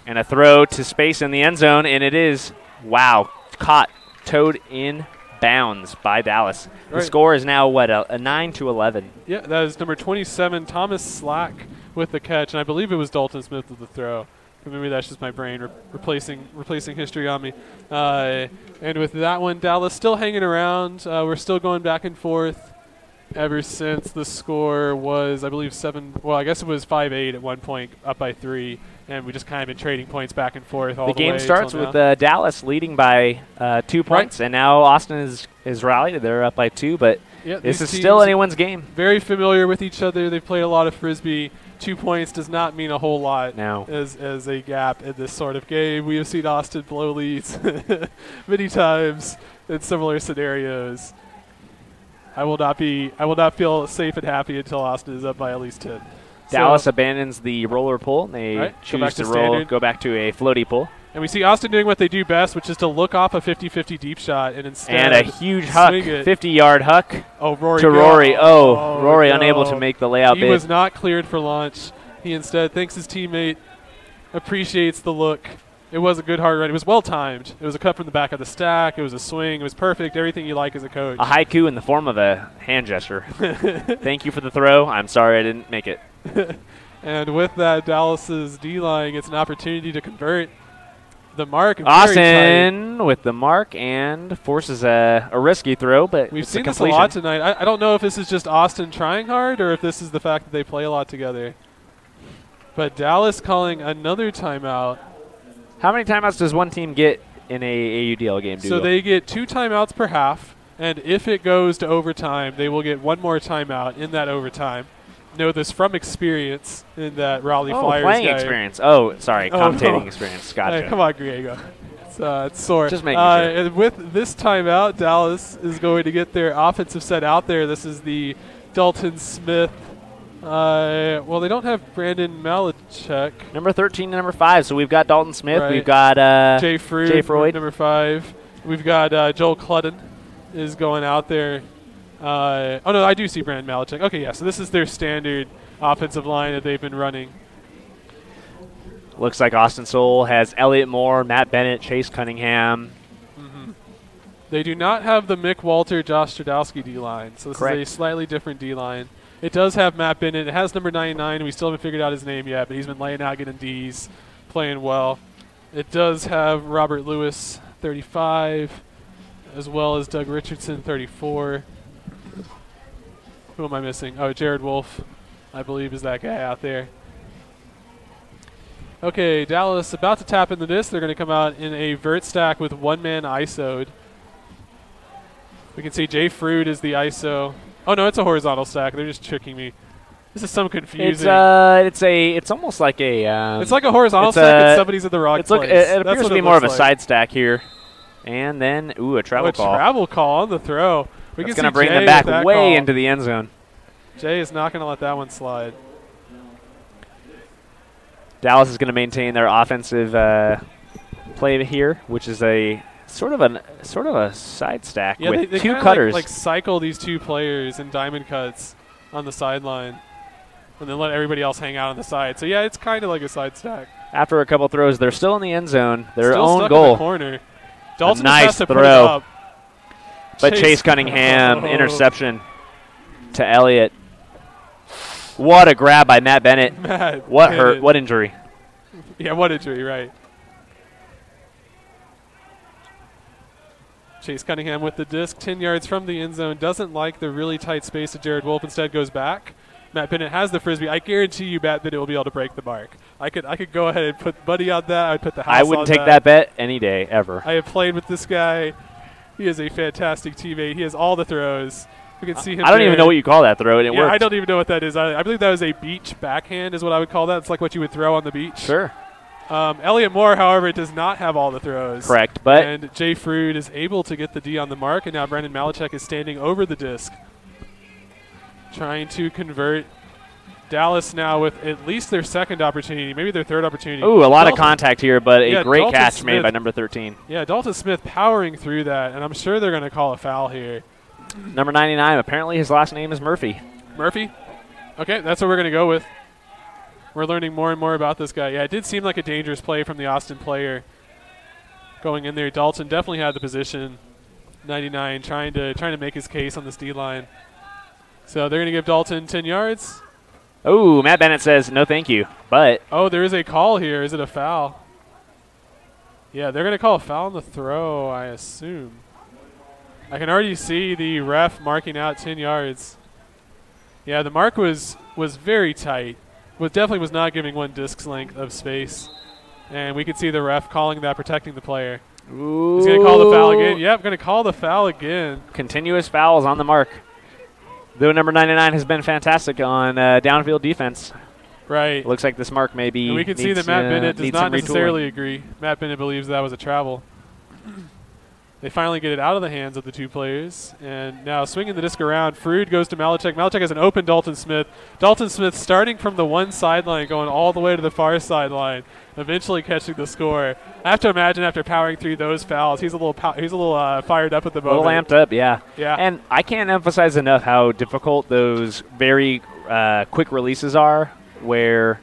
And a throw to space in the end zone, and it is, wow, caught, towed in bounds by Dallas. Right. The score is now, what, a 9-11. Yeah, that is number 27, Thomas Slack with the catch, and I believe it was Dalton Smith with the throw. Maybe that's just my brain replacing history on me. And with that one, Dallas still hanging around. We're still going back and forth. ever since the score was, I believe, 7. Well, I guess it was 5-8 at one point, up by 3, and we just kind of been trading points back and forth all the way. The game starts with Dallas leading by 2 points, and now Austin is rallied. They're up by 2, but this is still anyone's game. Very familiar with each other. They've played a lot of Frisbee. 2 points does not mean a whole lot as a gap in this sort of game. We have seen Austin blow leads many times in similar scenarios. I will not feel safe and happy until Austin is up by at least 10. Dallas abandons the roller pull, and they choose to go back to a floaty pull. And we see Austin doing what they do best, which is to look off a 50-50 deep shot and instead a huge huck, 50-yard huck to Rory. Rory unable to make the layout bid. He was not cleared for launch. He instead thinks his teammate, appreciates the look. It was a good hard run. It was well timed. It was a cut from the back of the stack. It was a swing. It was perfect. Everything you like as a coach. A haiku in the form of a hand gesture. Thank you for the throw. I'm sorry I didn't make it. And with that, Dallas's D-line gets an opportunity to convert. The mark. Austin with the mark and forces a risky throw, but we've seen this a lot tonight. I don't know if this is just Austin trying hard or if this is the fact that they play a lot together. But Dallas calling another timeout. How many timeouts does one team get in a AUDL game? So they get 2 timeouts per half, and if it goes to overtime, they will get 1 more timeout in that overtime. Know this from experience in that Raleigh Flyers playing game. experience. Oh, sorry, commentating experience. Gotcha. Hey, come on, Griego. It's sore. Just making sure. And with this timeout, Dallas is going to get their offensive set out there. This is the Dalton Smith. Well, they don't have Brandon Malachek. Number 13 and number 5. So we've got Dalton Smith. Right. We've got Jay Freud, number 5. We've got Joel Cludden is going out there. Oh, no, I do see Brandon Malachek. Okay, yeah, so this is their standard offensive line that they've been running. Looks like Austin Soul has Elliott Moore, Matt Bennett, Chase Cunningham. They do not have the Mick Walter, Josh Stradowski D-line, so this is a slightly different D-line. It does have Matt Bennett. It has number 99. We still haven't figured out his name yet, but he's been laying out, getting Ds, playing well. It does have Robert Lewis, 35, as well as Doug Richardson, 34. Who am I missing? Oh, Jared Wolf, I believe, is that guy out there. Okay, Dallas about to tap into this. They're going to come out in a vert stack with 1-man ISO'd. We can see Jay Freud is the ISO. Oh, no, it's a horizontal stack. They're just tricking me. This is some confusing. It's almost like a. It's like a horizontal stack and somebody's in the wrong place. It appears to be more of a side stack here. And then, a travel call. A travel call on the throw. It's going to bring them back way into the end zone. Jay is not going to let that one slide. Dallas is going to maintain their offensive play here, which is a sort of a side stack with they 2 cutters. Like cycle these 2 players in diamond cuts on the sideline, and then let everybody else hang out on the side. So yeah, it's kind of like a side stack. After a couple throws, they're still in the end zone. Their still own stuck goal. In the corner. Dalton nice has to throw. Put it up. But Chase Cunningham, interception to Elliott. What a grab by Matt Bennett. What hurt? What injury? Yeah, what injury, right. Chase Cunningham with the disc, 10 yards from the end zone. Doesn't like the really tight space of Jared Wolf. Instead goes back. Matt Bennett has the Frisbee. I guarantee you Matt Bennett will be able to break the mark. I could go ahead and put money on that. I'd put the house on that. I wouldn't take that bet any day, ever. I have played with this guy. He is a fantastic teammate. He has all the throws. We can see him. I don't even know what you call that throw, and it worked. I don't even know what that is. I believe that was a beach backhand is what I would call that. It's like what you would throw on the beach. Sure. Elliott Moore, however, does not have all the throws. Correct. But and Jay Freud is able to get the D on the mark, and now Brandon Malachek is standing over the disc, trying to convert. Dallas now with at least their second opportunity, maybe their third opportunity. Ooh, a lot of contact here, but a great Dalton catch Smith, made by number 13. Yeah, Dalton Smith powering through that, and I'm sure they're going to call a foul here. Number 99, apparently his last name is Murphy. Murphy? Okay, that's what we're going to go with. We're learning more and more about this guy. Yeah, it did seem like a dangerous play from the Austin player going in there. Dalton definitely had the position. 99 trying to make his case on this D-line. So they're going to give Dalton 10 yards. Oh, Matt Bennett says no thank you, but. Oh, there is a call here. Is it a foul? Yeah, they're going to call a foul on the throw, I assume. I can already see the ref marking out 10 yards. Yeah, the mark was very tight. Definitely was not giving one disc's length of space. And we could see the ref calling that, protecting the player. Ooh. He's going to call the foul again. Yep, going to call the foul again. Continuous fouls on the mark. Though number 99 has been fantastic on downfield defense. Right. It looks like this mark maybe and we can see that Matt Bennett does not necessarily agree. Matt Bennett believes that was a travel. They finally get it out of the hands of the two players. And now swinging the disc around, Frood goes to Malachek. Malachek has an open Dalton Smith. Dalton Smith starting from the one sideline, going all the way to the far sideline, eventually catching the score. I have to imagine after powering through those fouls, he's a little fired up at the moment. A little amped up, yeah. Yeah. And I can't emphasize enough how difficult those very quick releases are, where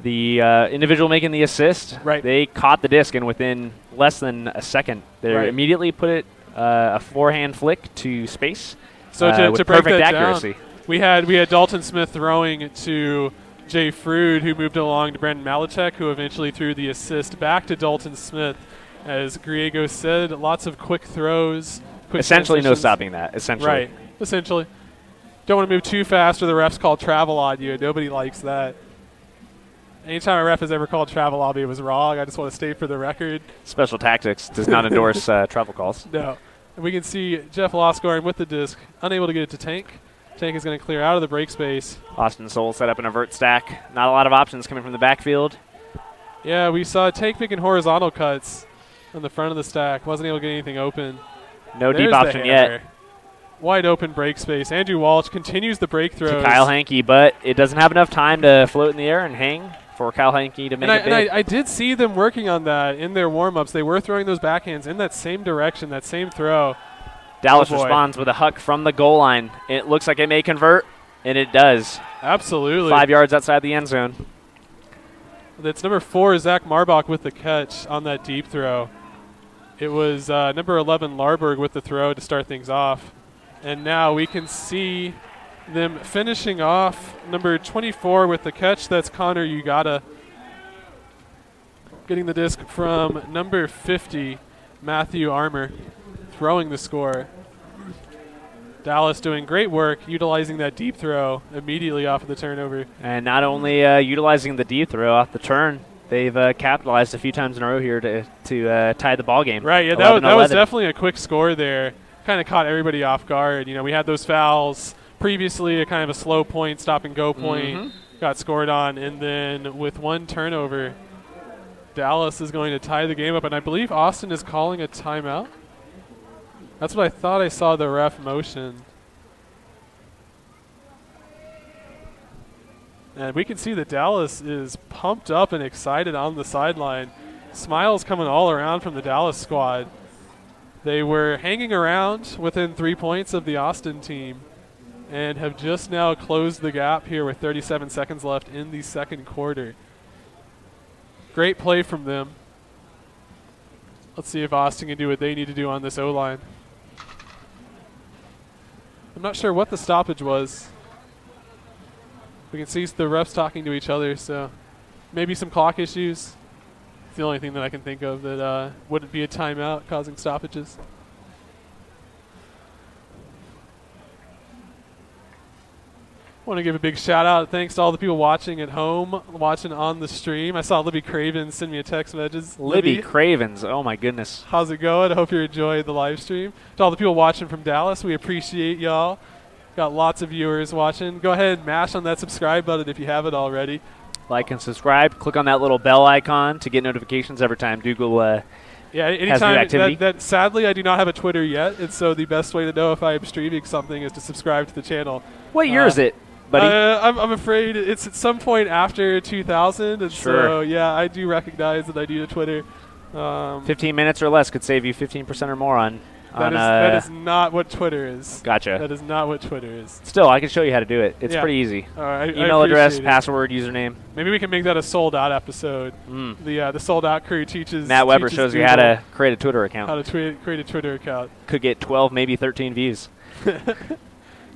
the individual making the assist, they caught the disc, and within less than a second, they immediately put it a forehand flick to space. So with to break perfect that accuracy. Down, we had Dalton Smith throwing to Jay Frood, who moved along to Brandon Malachek, who eventually threw the assist back to Dalton Smith. As Griego said, lots of quick throws. Essentially no stopping that, essentially. Right, essentially. Don't want to move too fast or the refs call travel on you. Nobody likes that. Anytime a ref has ever called travel on me, it was wrong. I just want to state for the record. Special Tactics does not endorse travel calls. No. And we can see Jeff Losgorn with the disc, unable to get it to Tank. Tank is going to clear out of the break space. Austin Soul set up an avert stack. Not a lot of options coming from the backfield. Yeah, we saw Tank making horizontal cuts on the front of the stack. Wasn't able to get anything open. No deep option yet. Wide open break space. Andrew Walsh continues the break throws. To Kyle Hankey, but it doesn't have enough time to float in the air and hang for Kyle Hankey to make it big. And I did see them working on that in their warm-ups. They were throwing those backhands in that same direction, that same throw. Dallas responds with a huck from the goal line. It looks like it may convert, and it does. Absolutely. 5 yards outside the end zone. That's number 4, Zach Marbach with the catch on that deep throw. It was number 11, Larberg with the throw to start things off. And now we can see them finishing off number 24 with the catch. That's Connor Ugata. Getting the disc from number 50, Matthew Armour, throwing the score. Dallas doing great work, utilizing that deep throw immediately off of the turnover. And not only utilizing the deep throw off the turn, they've capitalized a few times in a row here to tie the ball game. Right, yeah, that was definitely a quick score there. Kind of caught everybody off guard. You know, we had those fouls previously, a kind of a slow point, stop and go point, got scored on, and then with one turnover, Dallas is going to tie the game up, and I believe Austin is calling a timeout. That's what I thought I saw the ref motion. And we can see that Dallas is pumped up and excited on the sideline. Smiles coming all around from the Dallas squad. They were hanging around within 3 points of the Austin team and have just now closed the gap here with 37 seconds left in the second quarter. Great play from them. Let's see if Austin can do what they need to do on this O-line. I'm not sure what the stoppage was. We can see the refs talking to each other, so maybe some clock issues. It's the only thing that I can think of that wouldn't be a timeout causing stoppages. Want to give a big shout out, thanks to all the people watching at home, watching on the stream. I saw Libby Cravens send me a text message. Libby Cravens, oh my goodness. How's it going? I hope you're enjoying the live stream. To all the people watching from Dallas, we appreciate y'all. Got lots of viewers watching. Go ahead and mash on that subscribe button if you haven't already. Like and subscribe. Click on that little bell icon to get notifications every time Google has new activity. Sadly, I do not have a Twitter yet, and so the best way to know if I am streaming something is to subscribe to the channel. What year is it, buddy? I'm afraid it's at some point after 2000, and so, yeah, I do recognize that I need a Twitter. 15 minutes or less could save you 15% or more on that is not what Twitter is. Gotcha. That is not what Twitter is. Still, I can show you how to do it. It's pretty easy. All right, email address, password, username. Maybe we can make that a sold out episode. The sold out crew teaches. Matt Weber shows you how to create a Twitter account. How to create a Twitter account. Could get 12, maybe 13 views.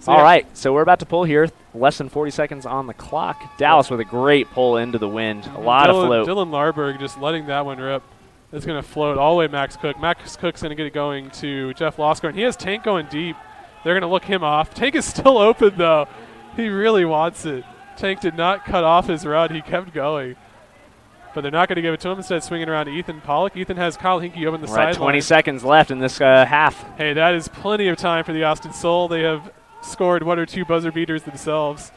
All right, so we're about to pull here. Less than 40 seconds on the clock. Dallas with a great pull into the wind. A lot of float. Dylan Larberg just letting that one rip. It's going to float all the way Max Cook. Max Cook's going to get it going to Jeff Losgorn. He has Tank going deep. They're going to look him off. Tank is still open, though. He really wants it. Tank did not cut off his run. He kept going. But they're not going to give it to him. Instead, swinging around to Ethan Pollock. Ethan has Kyle Hinkie open the sideline. 20 seconds left in this half. Hey, that is plenty of time for the Austin Soul. They have scored 1 or 2 buzzer beaters themselves.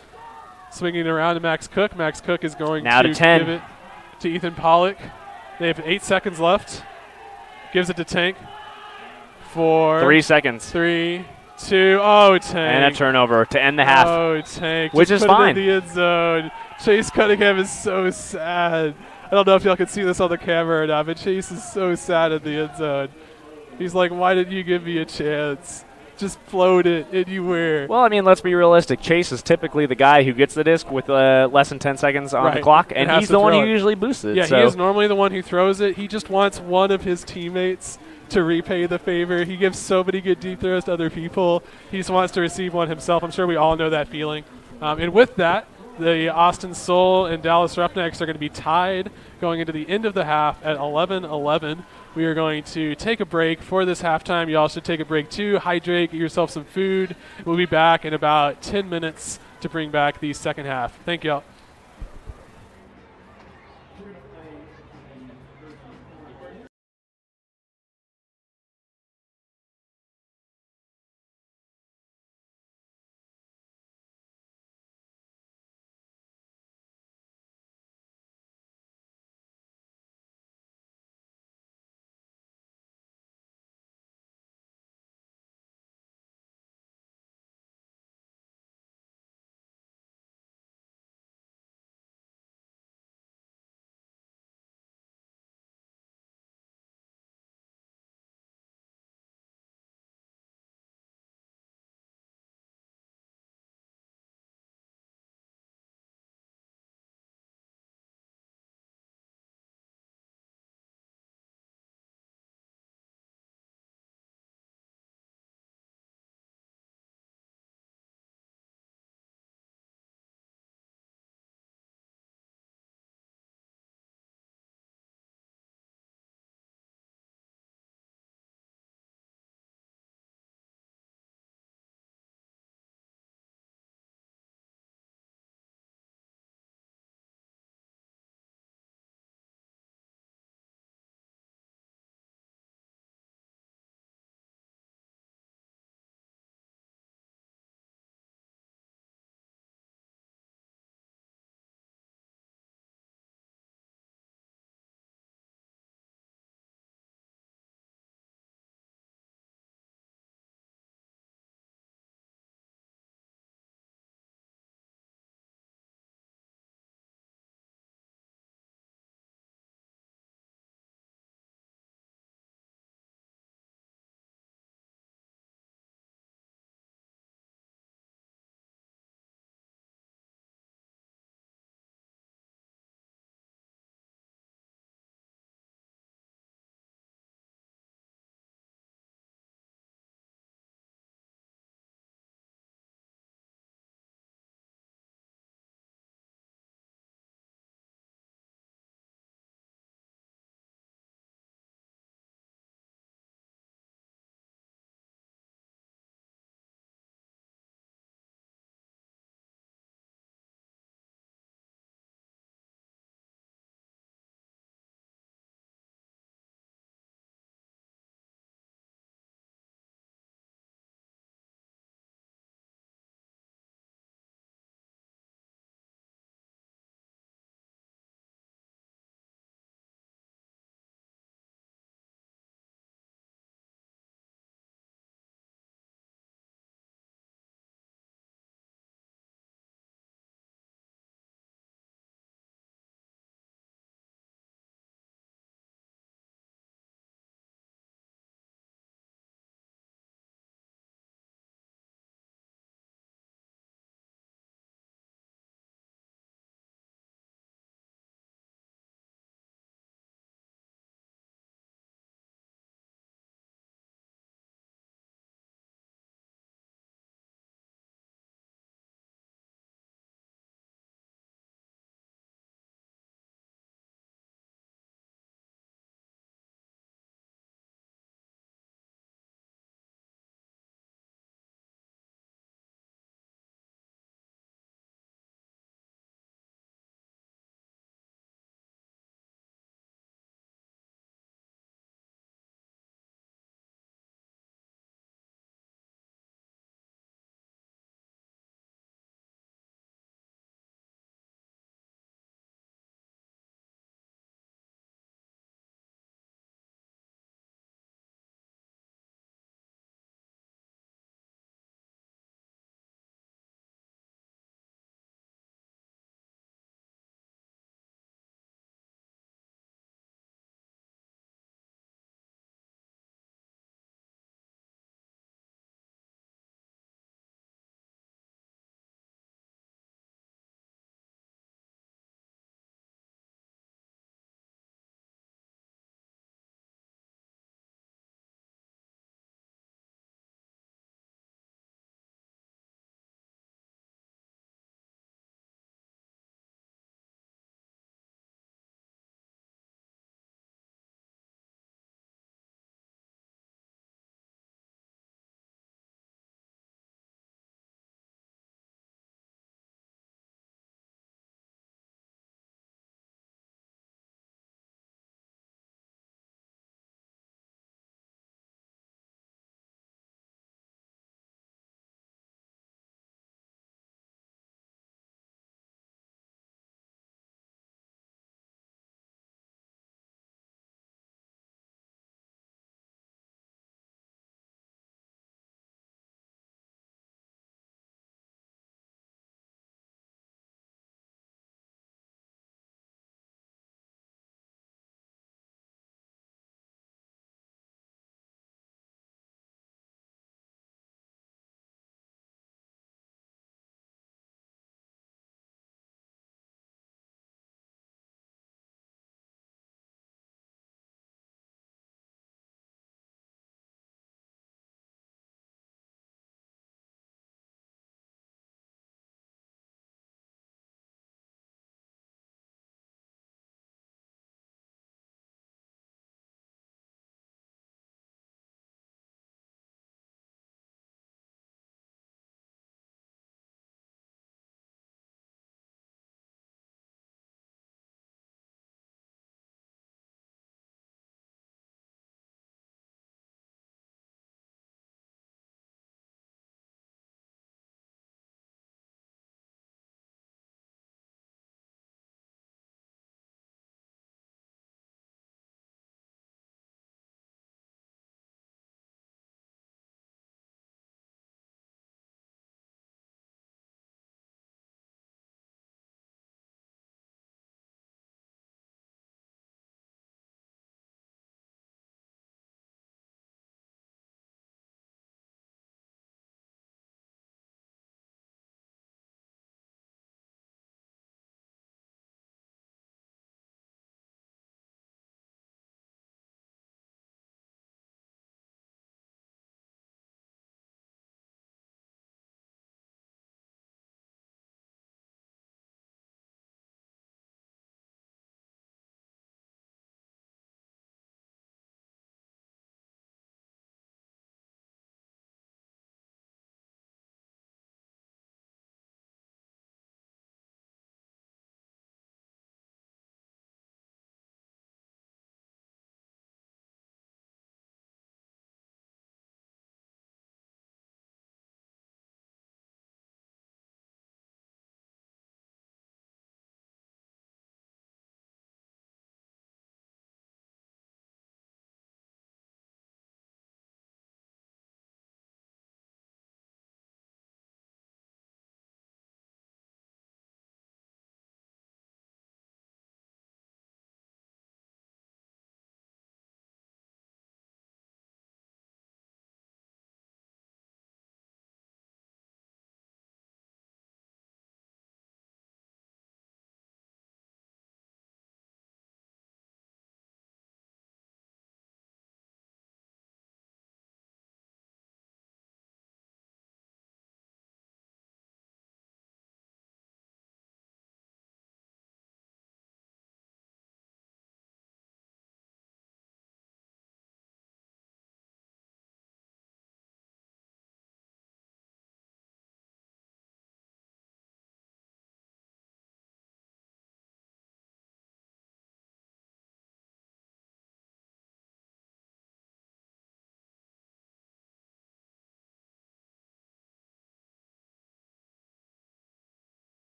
Swinging around to Max Cook. Max Cook is going now to 10. give it to Ethan Pollock. They have 8 seconds left. Gives it to Tank for 3 seconds. 3, 2. Oh, Tank. And a turnover to end the half. Oh, Tank. Which Just is put fine. it in the end zone. Chase Cunningham is so sad. I don't know if y'all can see this on the camera or not, but Chase is so sad in the end zone. He's like, why didn't you give me a chance? Just float it anywhere. Well, I mean, let's be realistic. Chase is typically the guy who gets the disc with less than 10 seconds on the clock, and he's the one who usually boosts it. Yeah, so. he is normally the one who throws it. He just wants one of his teammates to repay the favor. He gives so many good deep throws to other people. He just wants to receive one himself. I'm sure we all know that feeling. And with that, the Austin Soul and Dallas Roughnecks are going to be tied going into the end of the half at 11-11. We are going to take a break for this halftime. You all should take a break too. Hydrate, get yourself some food. We'll be back in about 10 minutes to bring back the second half. Thank y'all.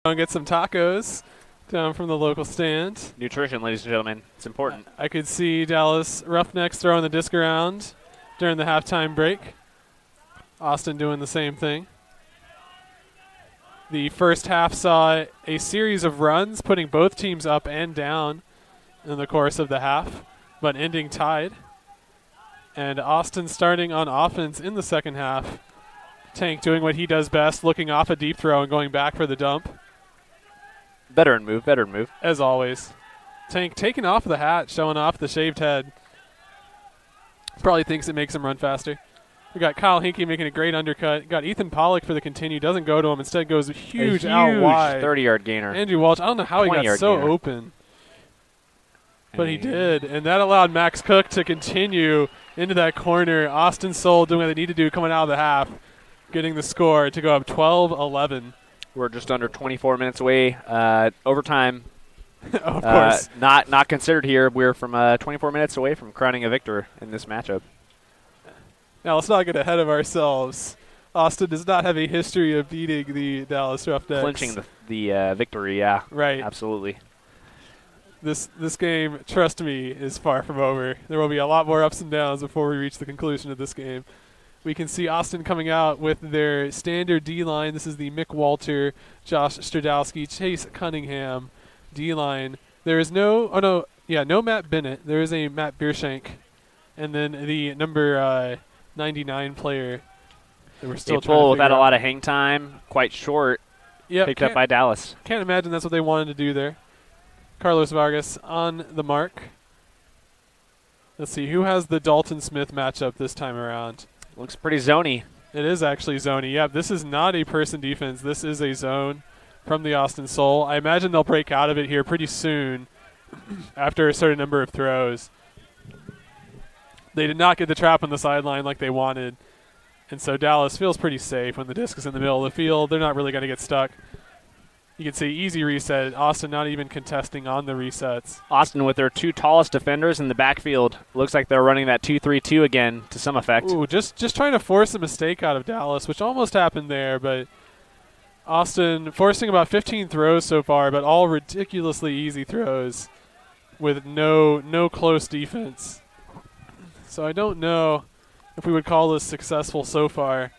and get some tacos down from the local stand. Nutrition, ladies and gentlemen. It's important. I could see Dallas Roughnecks throwing the disc around during the halftime break. Austin doing the same thing. The first half saw a series of runs, putting both teams up and down in the course of the half, but ending tied. And Austin starting on offense in the second half. Tank doing what he does best, looking off a deep throw and going back for the dump. Veteran move. As always. Tank taking off the hat, showing off the shaved head. Probably thinks it makes him run faster. We got Kyle Hinkey making a great undercut. Got Ethan Pollock for the continue. Doesn't go to him. Instead goes huge out wide. 30-yard gainer. Andrew Walsh, I don't know how he got so open. But he did. And that allowed Max Cook to continue into that corner. Austin Soul doing what they need to do coming out of the half. Getting the score to go up 12-11. We're just under 24 minutes away. Overtime. Of course. Not considered here. We're from 24 minutes away from crowning a victor in this matchup. Now, let's not get ahead of ourselves. Austin does not have a history of beating the Dallas Roughnecks. Clinching the victory, yeah. Right. Absolutely. This game, trust me, is far from over. There will be a lot more ups and downs before we reach the conclusion of this game. We can see Austin coming out with their standard D-line. This is the Mick Walter, Josh Stradowski, Chase Cunningham D-line. There is no Matt Bennett. There is a Matt Biershank. And then the number 99 player that we're still trying to figure without out. a lot of hang time, quite short, picked up by Dallas. Can't imagine that's what they wanted to do there. Carlos Vargas on the mark. Let's see, who has the Dalton Smith matchup this time around? Looks pretty zony. It is actually zony. Yeah, this is not a person defense. This is a zone from the Austin Soul. I imagine they'll break out of it here pretty soon after a certain number of throws. They did not get the trap on the sideline like they wanted, and so Dallas feels pretty safe when the disc is in the middle of the field. They're not really going to get stuck. You can see easy reset. Austin not even contesting on the resets. Austin with their two tallest defenders in the backfield. Looks like they're running that 2-3-2 again to some effect. Ooh, just trying to force a mistake out of Dallas, which almost happened there, but Austin forcing about 15 throws so far, but all ridiculously easy throws with no close defense. So I don't know if we would call this successful so far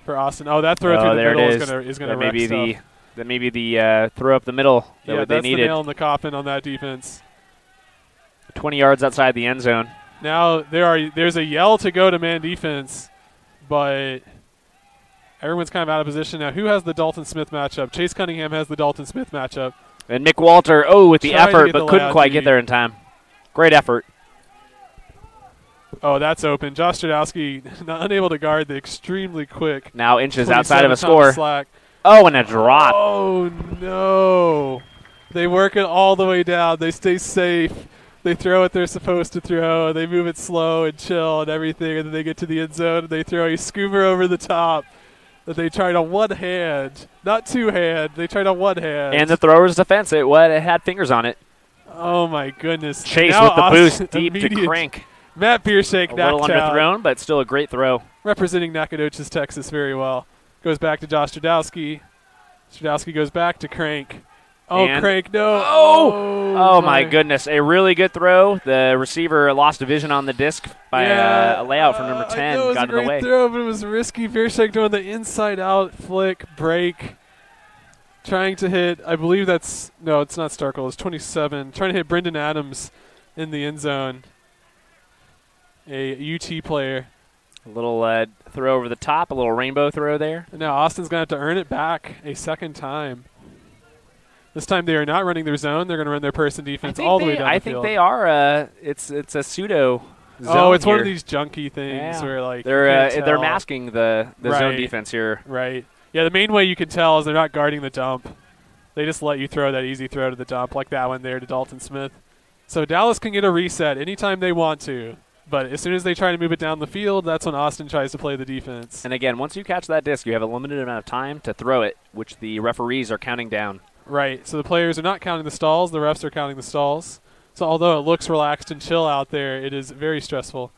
for Austin. Oh, that throw through the middle is going to wreck stuff. That may be the throw up the middle that they needed. That's the nail in the coffin on that defense. 20 yards outside the end zone. Now there's a yell to go to man defense, but everyone's kind of out of position. Now who has the Dalton Smith matchup? Chase Cunningham has the Dalton Smith matchup. And Mick Walter, with the effort, but couldn't quite get there in time. Great effort. Oh, that's open. Josh Stradowski unable to guard the extremely quick. Now inches outside of a score. Slack. Oh, and a drop. Oh, no. They work it all the way down. They stay safe. They throw what they're supposed to throw. They move it slow and chill and everything, and then they get to the end zone, and they throw a scooper over the top that they try to one-hand, not two-hand. They try to one-hand. And the thrower's defense, it had fingers on it. Oh, my goodness. Chase now with the boost deep to Crank. Matt Biershank, a little underthrown, but still a great throw. Representing Nacogdoches, Texas very well. Goes back to Josh Stradowski. Stradowski goes back to Crank. Oh, and Crank, no. Oh, my goodness. A really good throw. The receiver lost a vision on the disc by a layout from number 10. Got in the way. It was a great throw, but it was risky. Biershank doing the inside-out flick, break. Trying to hit, I believe that's, no, it's not Starkle. It's 27. Trying to hit Brendan Adams in the end zone. A UT player. A little throw over the top, a little rainbow throw there. And now Austin's going to have to earn it back a second time. This time they are not running their zone. They're going to run their person defense all the way down the field. I think they are. It's a pseudo zone. Oh, it's here. one of these junky things where like they're masking the right. zone defense here. Right. Yeah, the main way you can tell is they're not guarding the dump. They just let you throw that easy throw to the dump like that one there to Dalton Smith. So Dallas can get a reset anytime they want to. But as soon as they try to move it down the field, that's when Austin tries to play the defense. And again, once you catch that disc, you have a limited amount of time to throw it, which the referees are counting down. Right. So the players are not counting the stalls. The refs are counting the stalls. So although it looks relaxed and chill out there, it is very stressful.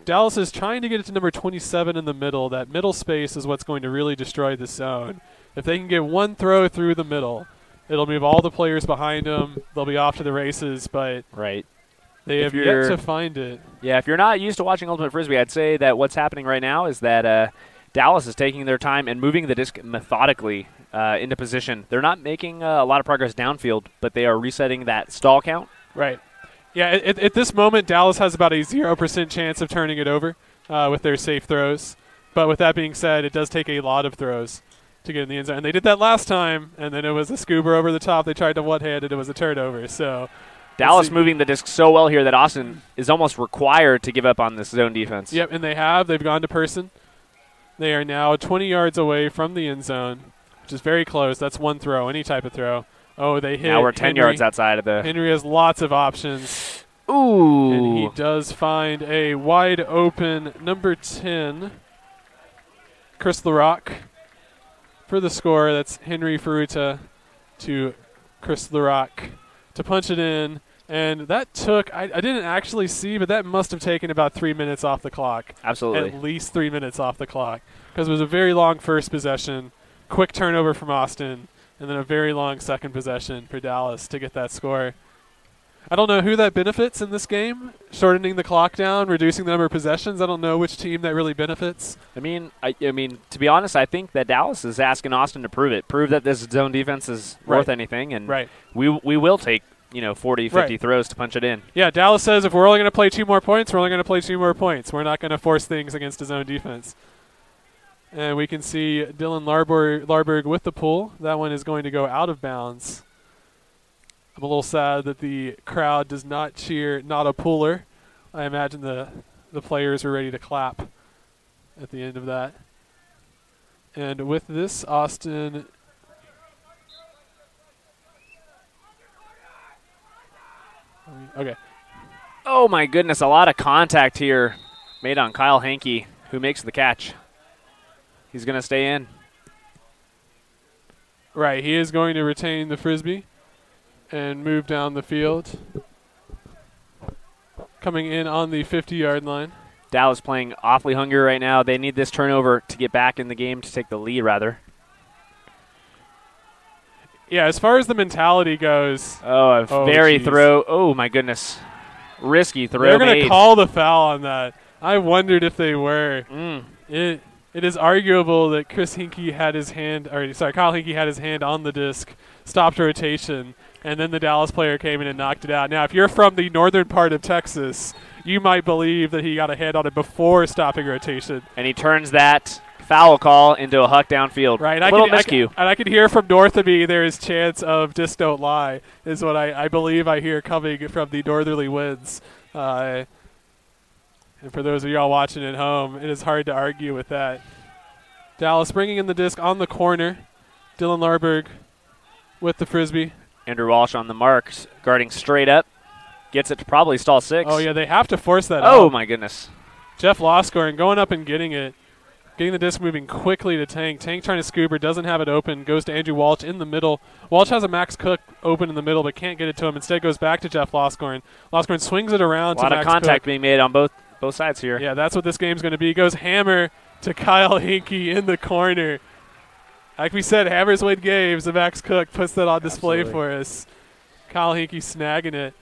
Dallas is trying to get it to number 27 in the middle. That middle space is what's going to really destroy the zone. If they can get one throw through the middle, it'll move all the players behind them. They'll be off to the races, but they have yet to find it. Yeah, if you're not used to watching Ultimate Frisbee, I'd say that what's happening right now is that Dallas is taking their time and moving the disc methodically into position. They're not making a lot of progress downfield, but they are resetting that stall count. Right. Yeah, at this moment, Dallas has about a 0% chance of turning it over with their safe throws. But with that being said, it does take a lot of throws to get in the end zone. And they did that last time, and then it was a scuba over the top. They tried to one-hand, and it was a turnover. So Dallas moving the disc so well here that Austin is almost required to give up on this zone defense. Yep, and they have. They've gone to person. They are now 20 yards away from the end zone, which is very close. That's one throw, any type of throw. Oh, they hit. Now we're 10 yards outside of the. Henry has lots of options. Ooh. And he does find a wide open number 10, Chris LaRock, for the score. That's Henry Ferruta to Chris LaRock to punch it in. And that took, I didn't actually see, but that must have taken about 3 minutes off the clock. Absolutely. At least 3 minutes off the clock. Because it was a very long first possession, quick turnover from Austin, and then a very long second possession for Dallas to get that score. I don't know who that benefits in this game, shortening the clock down, reducing the number of possessions. I don't know which team that really benefits. I mean, to be honest, I think that Dallas is asking Austin to prove it, prove that this zone defense is worth anything, and we will take 40, 50 throws to punch it in. Yeah, Dallas says if we're only going to play 2 more points, we're only going to play 2 more points. We're not going to force things against a zone defense. And we can see Dylan Larberg with the pull. That one is going to go out of bounds. I'm a little sad that the crowd does not cheer not a puller. I imagine the players are ready to clap at the end of that. And with this, Austin... Okay. Oh, my goodness. A lot of contact here made on Kyle Hankey, who makes the catch. He's going to stay in. Right. He is going to retain the Frisbee and move down the field. Coming in on the 50-yard line. Dallas playing awfully hungry right now. They need this turnover to get back in the game, to take the lead, rather. Yeah, as far as the mentality goes. Throw. Oh, my goodness. Risky throw. They're going to call the foul on that. I wondered if they were. It is arguable that Kyle Hinkey had his hand on the disc, stopped rotation, and then the Dallas player came in and knocked it out. Now, if you're from the northern part of Texas, you might believe that he got a hand on it before stopping rotation. And he turns that foul call into a huck downfield. Right. A little miscue. And I can hear from north of me there is chance of disc don't lie, is what I believe I hear coming from the northerly winds. And for those of y'all watching at home, it is hard to argue with that. Dallas bringing in the disc on the corner. Dylan Larberg with the Frisbee. Andrew Walsh on the marks, guarding straight up. Gets it to probably stall 6. Oh, yeah, they have to force that Oh, out. my goodness. Jeff Loscorn going up and getting it. Getting the disc moving quickly to Tank. Tank trying to scuba, doesn't have it open, goes to Andrew Walsh in the middle. Walsh has a Max Cook open in the middle, but can't get it to him. Instead goes back to Jeff Loscorn. Loscorn swings it around to Max Cook. A lot of contact being made on both sides here. Yeah, that's what this game's going to be. Goes hammer to Kyle Hinkey in the corner. Like we said, hammers win games. And Max Cook puts that on display for us. Kyle Hinkey snagging it.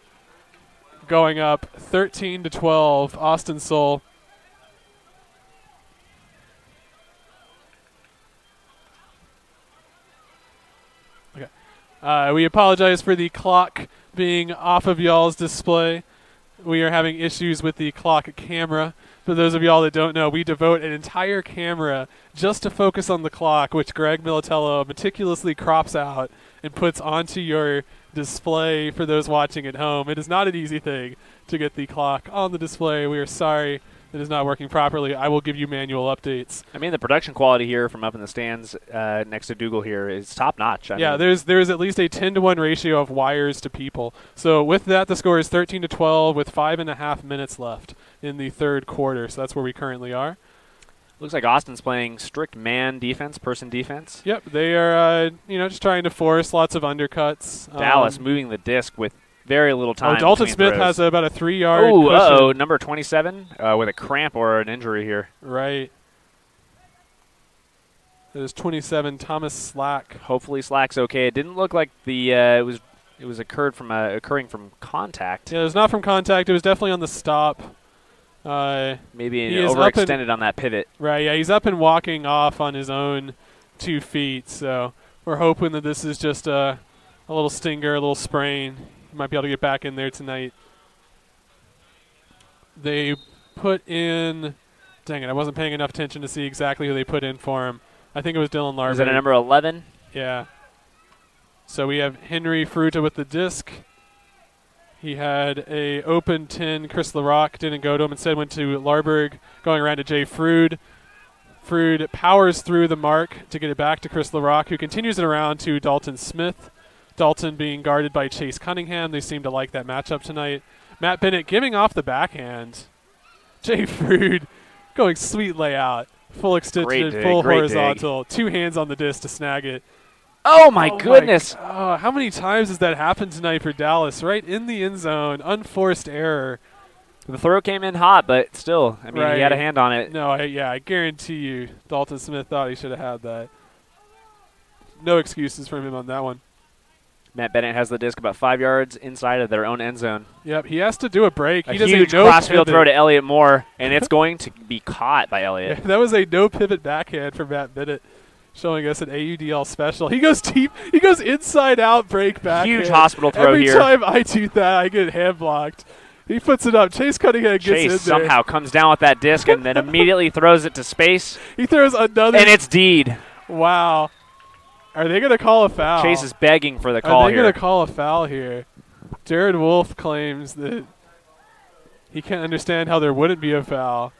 Going up 13-12. Austin Soul. Okay. We apologize for the clock being off of y'all's display. We are having issues with the clock camera. For those of y'all that don't know, we devote an entire camera just to focus on the clock, which Greg Militello meticulously crops out and puts onto your display for those watching at home. It is not an easy thing to get the clock on the display. We are sorry it is not working properly. I will give you manual updates. I mean, the production quality here from up in the stands next to Dougal here is top-notch. There's at least a 10-to-1 ratio of wires to people. So with that, the score is 13-12 with 5.5 minutes left in the third quarter. So that's where we currently are. Looks like Austin's playing strict man defense, person defense. Yep, they are just trying to force lots of undercuts. Dallas moving the disc with very little time. Dalton Smith has about a 3-yard cushion. Number 27 with a cramp or an injury here. Right. That is 27, Thomas Slack. Hopefully Slack's okay. It didn't look like it was occurring from contact. Yeah, it was not from contact. It was definitely on the stop. Maybe overextended on that pivot. Right, yeah, he's up and walking off on his own 2 feet. So we're hoping that this is just a little stinger, a little sprain. He might be able to get back in there tonight. They put in, dang it, I wasn't paying enough attention to see exactly who they put in for him. I think it was Dylan Larberg. Is it a number 11? Yeah. So we have Henry Fruta with the disc. He had a open 10. Chris LaRock didn't go to him. Instead went to Larberg, going around to Jay Frood. Frood powers through the mark to get it back to Chris LaRock, who continues it around to Dalton Smith. Dalton being guarded by Chase Cunningham. They seem to like that matchup tonight. Matt Bennett giving off the backhand. Jay Frood going sweet layout. Full extension, full horizontal. 2 hands on the disc to snag it. Oh, my goodness. How many times has that happened tonight for Dallas? Right in the end zone. Unforced error. The throw came in hot, but still, I mean, he had a hand on it. No, I guarantee you Dalton Smith thought he should have had that. No excuses from him on that one. Matt Bennett has the disc about 5 yards inside of their own end zone. Yep, he has to do a break. He does huge crossfield throw to Elliott Moore, and it's going to be caught by Elliott. Yeah, that was a no-pivot backhand for Matt Bennett, showing us an AUDL special. He goes deep. He goes inside-out break backhand. Huge hospital throw Every here. time I do that, I get hand blocked. He puts it up. Chase Cunningham gets in there. Chase somehow comes down with that disc and then immediately throws it to space. He throws another. And it's Deed. Wow. Are they going to call a foul? Chase is begging for the call here. Are they going to call a foul here? Jared Wolf claims that he can't understand how there wouldn't be a foul.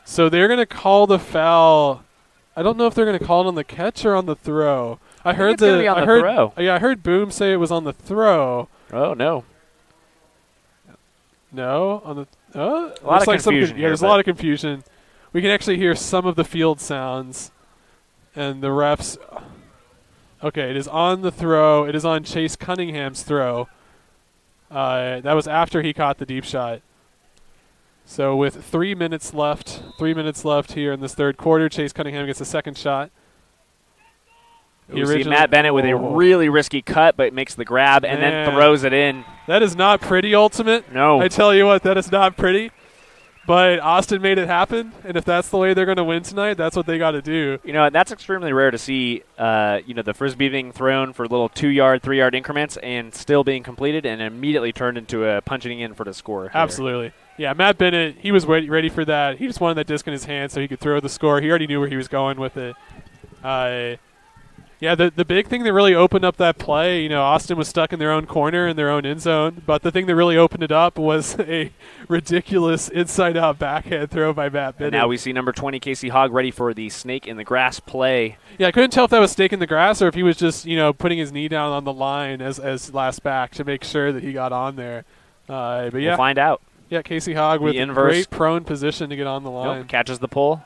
So they're going to call the foul. I don't know if they're going to call it on the catch or on the throw. I heard throw. Yeah, I heard Boom say it was on the throw. Oh no. No, on the. A lot of confusion. There's a lot of confusion. We can actually hear some of the field sounds, and the refs. Okay, it is on the throw. It is on Chase Cunningham's throw. That was after he caught the deep shot. So with 3 minutes left here in this third quarter, Chase Cunningham gets a second shot. We see Matt Bennett with a really risky cut, but makes the grab and then throws it in. That is not pretty, Ultimate. No. I tell you what, that is not pretty. But Austin made it happen, and if that's the way they're going to win tonight, that's what they got to do. You know, that's extremely rare to see, the Frisbee being thrown for little 2-yard, 3-yard increments and still being completed and immediately turned into a punching in for the score. Absolutely. Yeah, Matt Bennett, he was ready for that. He just wanted that disc in his hand so he could throw the score. He already knew where he was going with it. Yeah, the big thing that really opened up that play, Austin was stuck in their own corner in their own end zone, but the thing that really opened it up was a ridiculous inside-out backhand throw by Matt Bennett. And now we see number 20, Casey Hogg, ready for the snake in the grass play. Yeah, I couldn't tell if that was snake in the grass or if he was just, putting his knee down on the line as last back to make sure that he got on there. But yeah, we'll find out. Yeah, Casey Hogg with great prone position to get on the line. Catches the pull.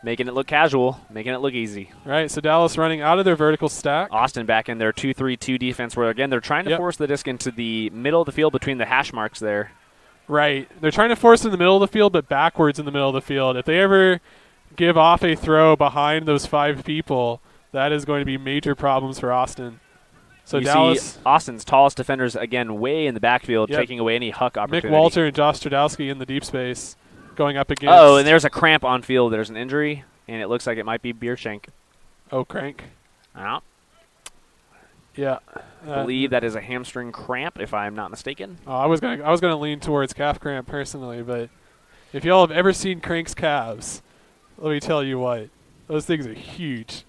Making it look casual, making it look easy. Right, so Dallas running out of their vertical stack. Austin back in their 2-3-2 defense where, again, they're trying to force the disc into the middle of the field between the hash marks there. Right. They're trying to force it in the middle of the field, but backwards in the middle of the field. If they ever give off a throw behind those 5 people, that is going to be major problems for Austin. So you Dallas, see Austin's tallest defenders, again, way in the backfield, taking away any huck opportunity. Mick Walter and Josh Stradowski in the deep space. Going up against. Oh, and there's a cramp on field. There's an injury, and it looks like it might be Biershank. Oh, crank. Yeah. I believe that is a hamstring cramp, if I'm not mistaken. Oh, I was gonna lean towards calf cramp personally, but if y'all have ever seen Crank's calves, let me tell you what, those things are huge.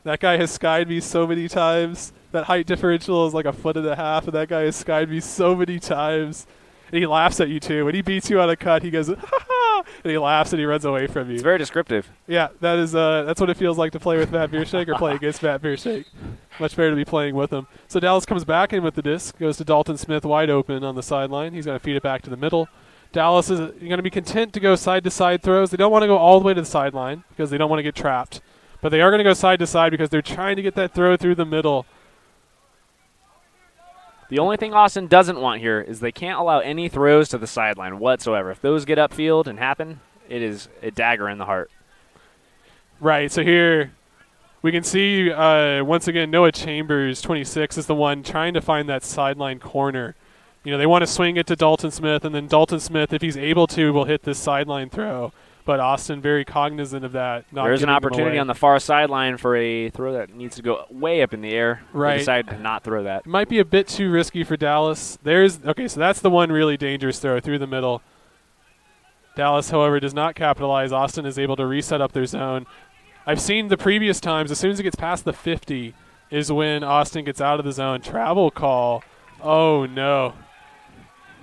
That guy has skied me so many times. That height differential is like 1.5 feet, and that guy has skied me so many times. And he laughs at you, too. When he beats you on a cut, he goes, ha-ha, and he laughs and he runs away from you. It's very descriptive. Yeah, that's what it feels like to play with Matt Biershank or play against Matt Biershank. Much better to be playing with him. So Dallas comes back in with the disc, goes to Dalton Smith wide open on the sideline. He's going to feed it back to the middle. Dallas is going to be content to go side-to-side throws. They don't want to go all the way to the sideline because they don't want to get trapped. But they are going to go side-to-side because they're trying to get that throw through the middle. The only thing Austin doesn't want here is they can't allow any throws to the sideline whatsoever. If those get upfield and happen, it is a dagger in the heart. Right, so here we can see, once again, Noah Chambers, 26, is the one trying to find that sideline corner. You know, they want to swing it to Dalton Smith, and then Dalton Smith, if he's able to, will hit this sideline throw. But Austin very cognizant of that. There's an opportunity on the far sideline for a throw that needs to go way up in the air. Right. They decided to not throw that. It might be a bit too risky for Dallas. Okay, so that's the one really dangerous throw through the middle. Dallas, however, does not capitalize. Austin is able to reset up their zone. I've seen the previous times, as soon as it gets past the 50 is when Austin gets out of the zone. Travel call. Oh, no.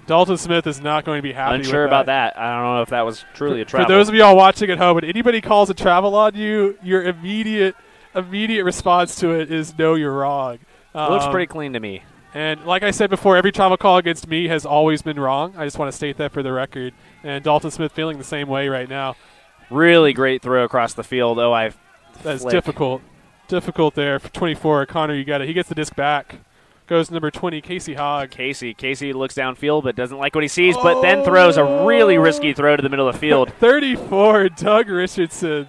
Dalton Smith is not going to be happy with that. Unsure about that. I don't know if that was truly a travel. For those of you all watching at home, when anybody calls a travel on you, your immediate response to it is, no, you're wrong. It looks pretty clean to me. And like I said before, every travel call against me has always been wrong. I just want to state that for the record. And Dalton Smith feeling the same way right now. Really great throw across the field. That's difficult. Difficult there for 24. Connor, you got it. He gets the disc back. Goes number 20, Casey Hogg. Casey looks downfield but doesn't like what he sees, but then throws a really risky throw to the middle of the field. 34, Doug Richardson.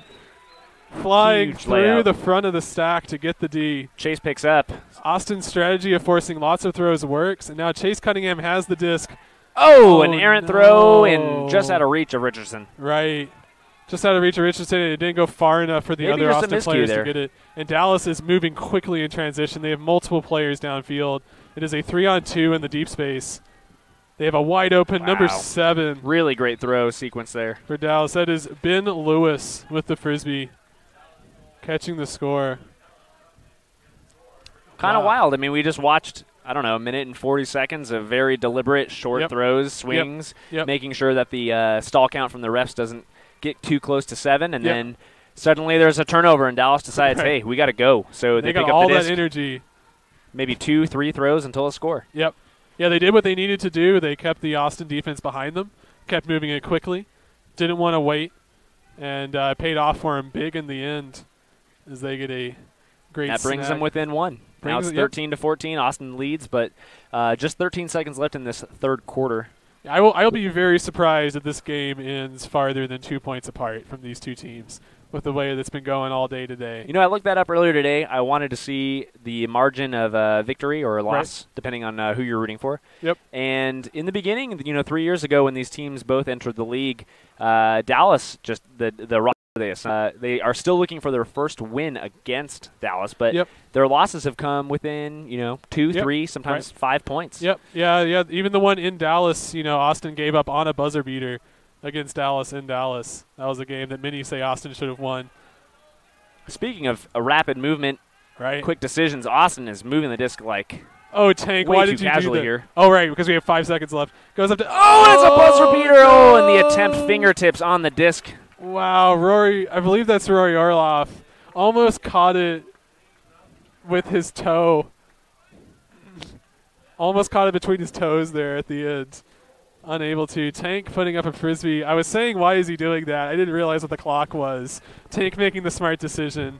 Flying through the front of the stack to get the D. Chase picks up. Austin's strategy of forcing lots of throws works, and now Chase Cunningham has the disc. An errant throw and just out of reach of Richardson. Right. Just out of reach of Richardson. It didn't go far enough for the other Austin players to get it. And Dallas is moving quickly in transition. They have multiple players downfield. It is a 3-on-2 in the deep space. They have a wide open number 7. Really great throw sequence there. For Dallas, that is Ben Lewis with the Frisbee catching the score. Kind of wild. I mean, we just watched, I don't know, a minute and 40 seconds of very deliberate short throws, swings, making sure that the stall count from the refs doesn't get too close to 7, and then suddenly there's a turnover, and Dallas decides, hey, we got to go. So they pick got up all the disc, that energy. Maybe 2-3 throws until a score. Yep. Yeah, they did what they needed to do. They kept the Austin defense behind them, kept moving it quickly, didn't want to wait, and paid off for them big in the end as they get a great That brings snag. them within 1. Now it's 13-14. Austin leads, but just 13 seconds left in this third quarter. I will be very surprised if this game ends farther than 2 points apart from these two teams with the way that's been going all day today. You know, I looked that up earlier today. I wanted to see the margin of victory or loss, depending on who you're rooting for. Yep. And in the beginning, 3 years ago when these teams both entered the league, Dallas, just the they are still looking for their first win against Dallas, but their losses have come within, 2, 3, sometimes 5 points. Yep. Yeah. Even the one in Dallas, Austin gave up on a buzzer beater against Dallas in Dallas. That was a game that many say Austin should have won. Speaking of a rapid movement, quick decisions, Austin is moving the disc like Tank, way why too did you casually do that? here. Oh, right, because we have 5 seconds left. Goes up to it's a buzzer beater! No! And the attempt fingertips on the disc. Wow, Rory, I believe that's Rory Orloff. Almost caught it with his toe. Almost caught it between his toes there at the end. Unable to. Tank putting up a Frisbee. I was saying, why is he doing that? I didn't realize what the clock was. Tank making the smart decision,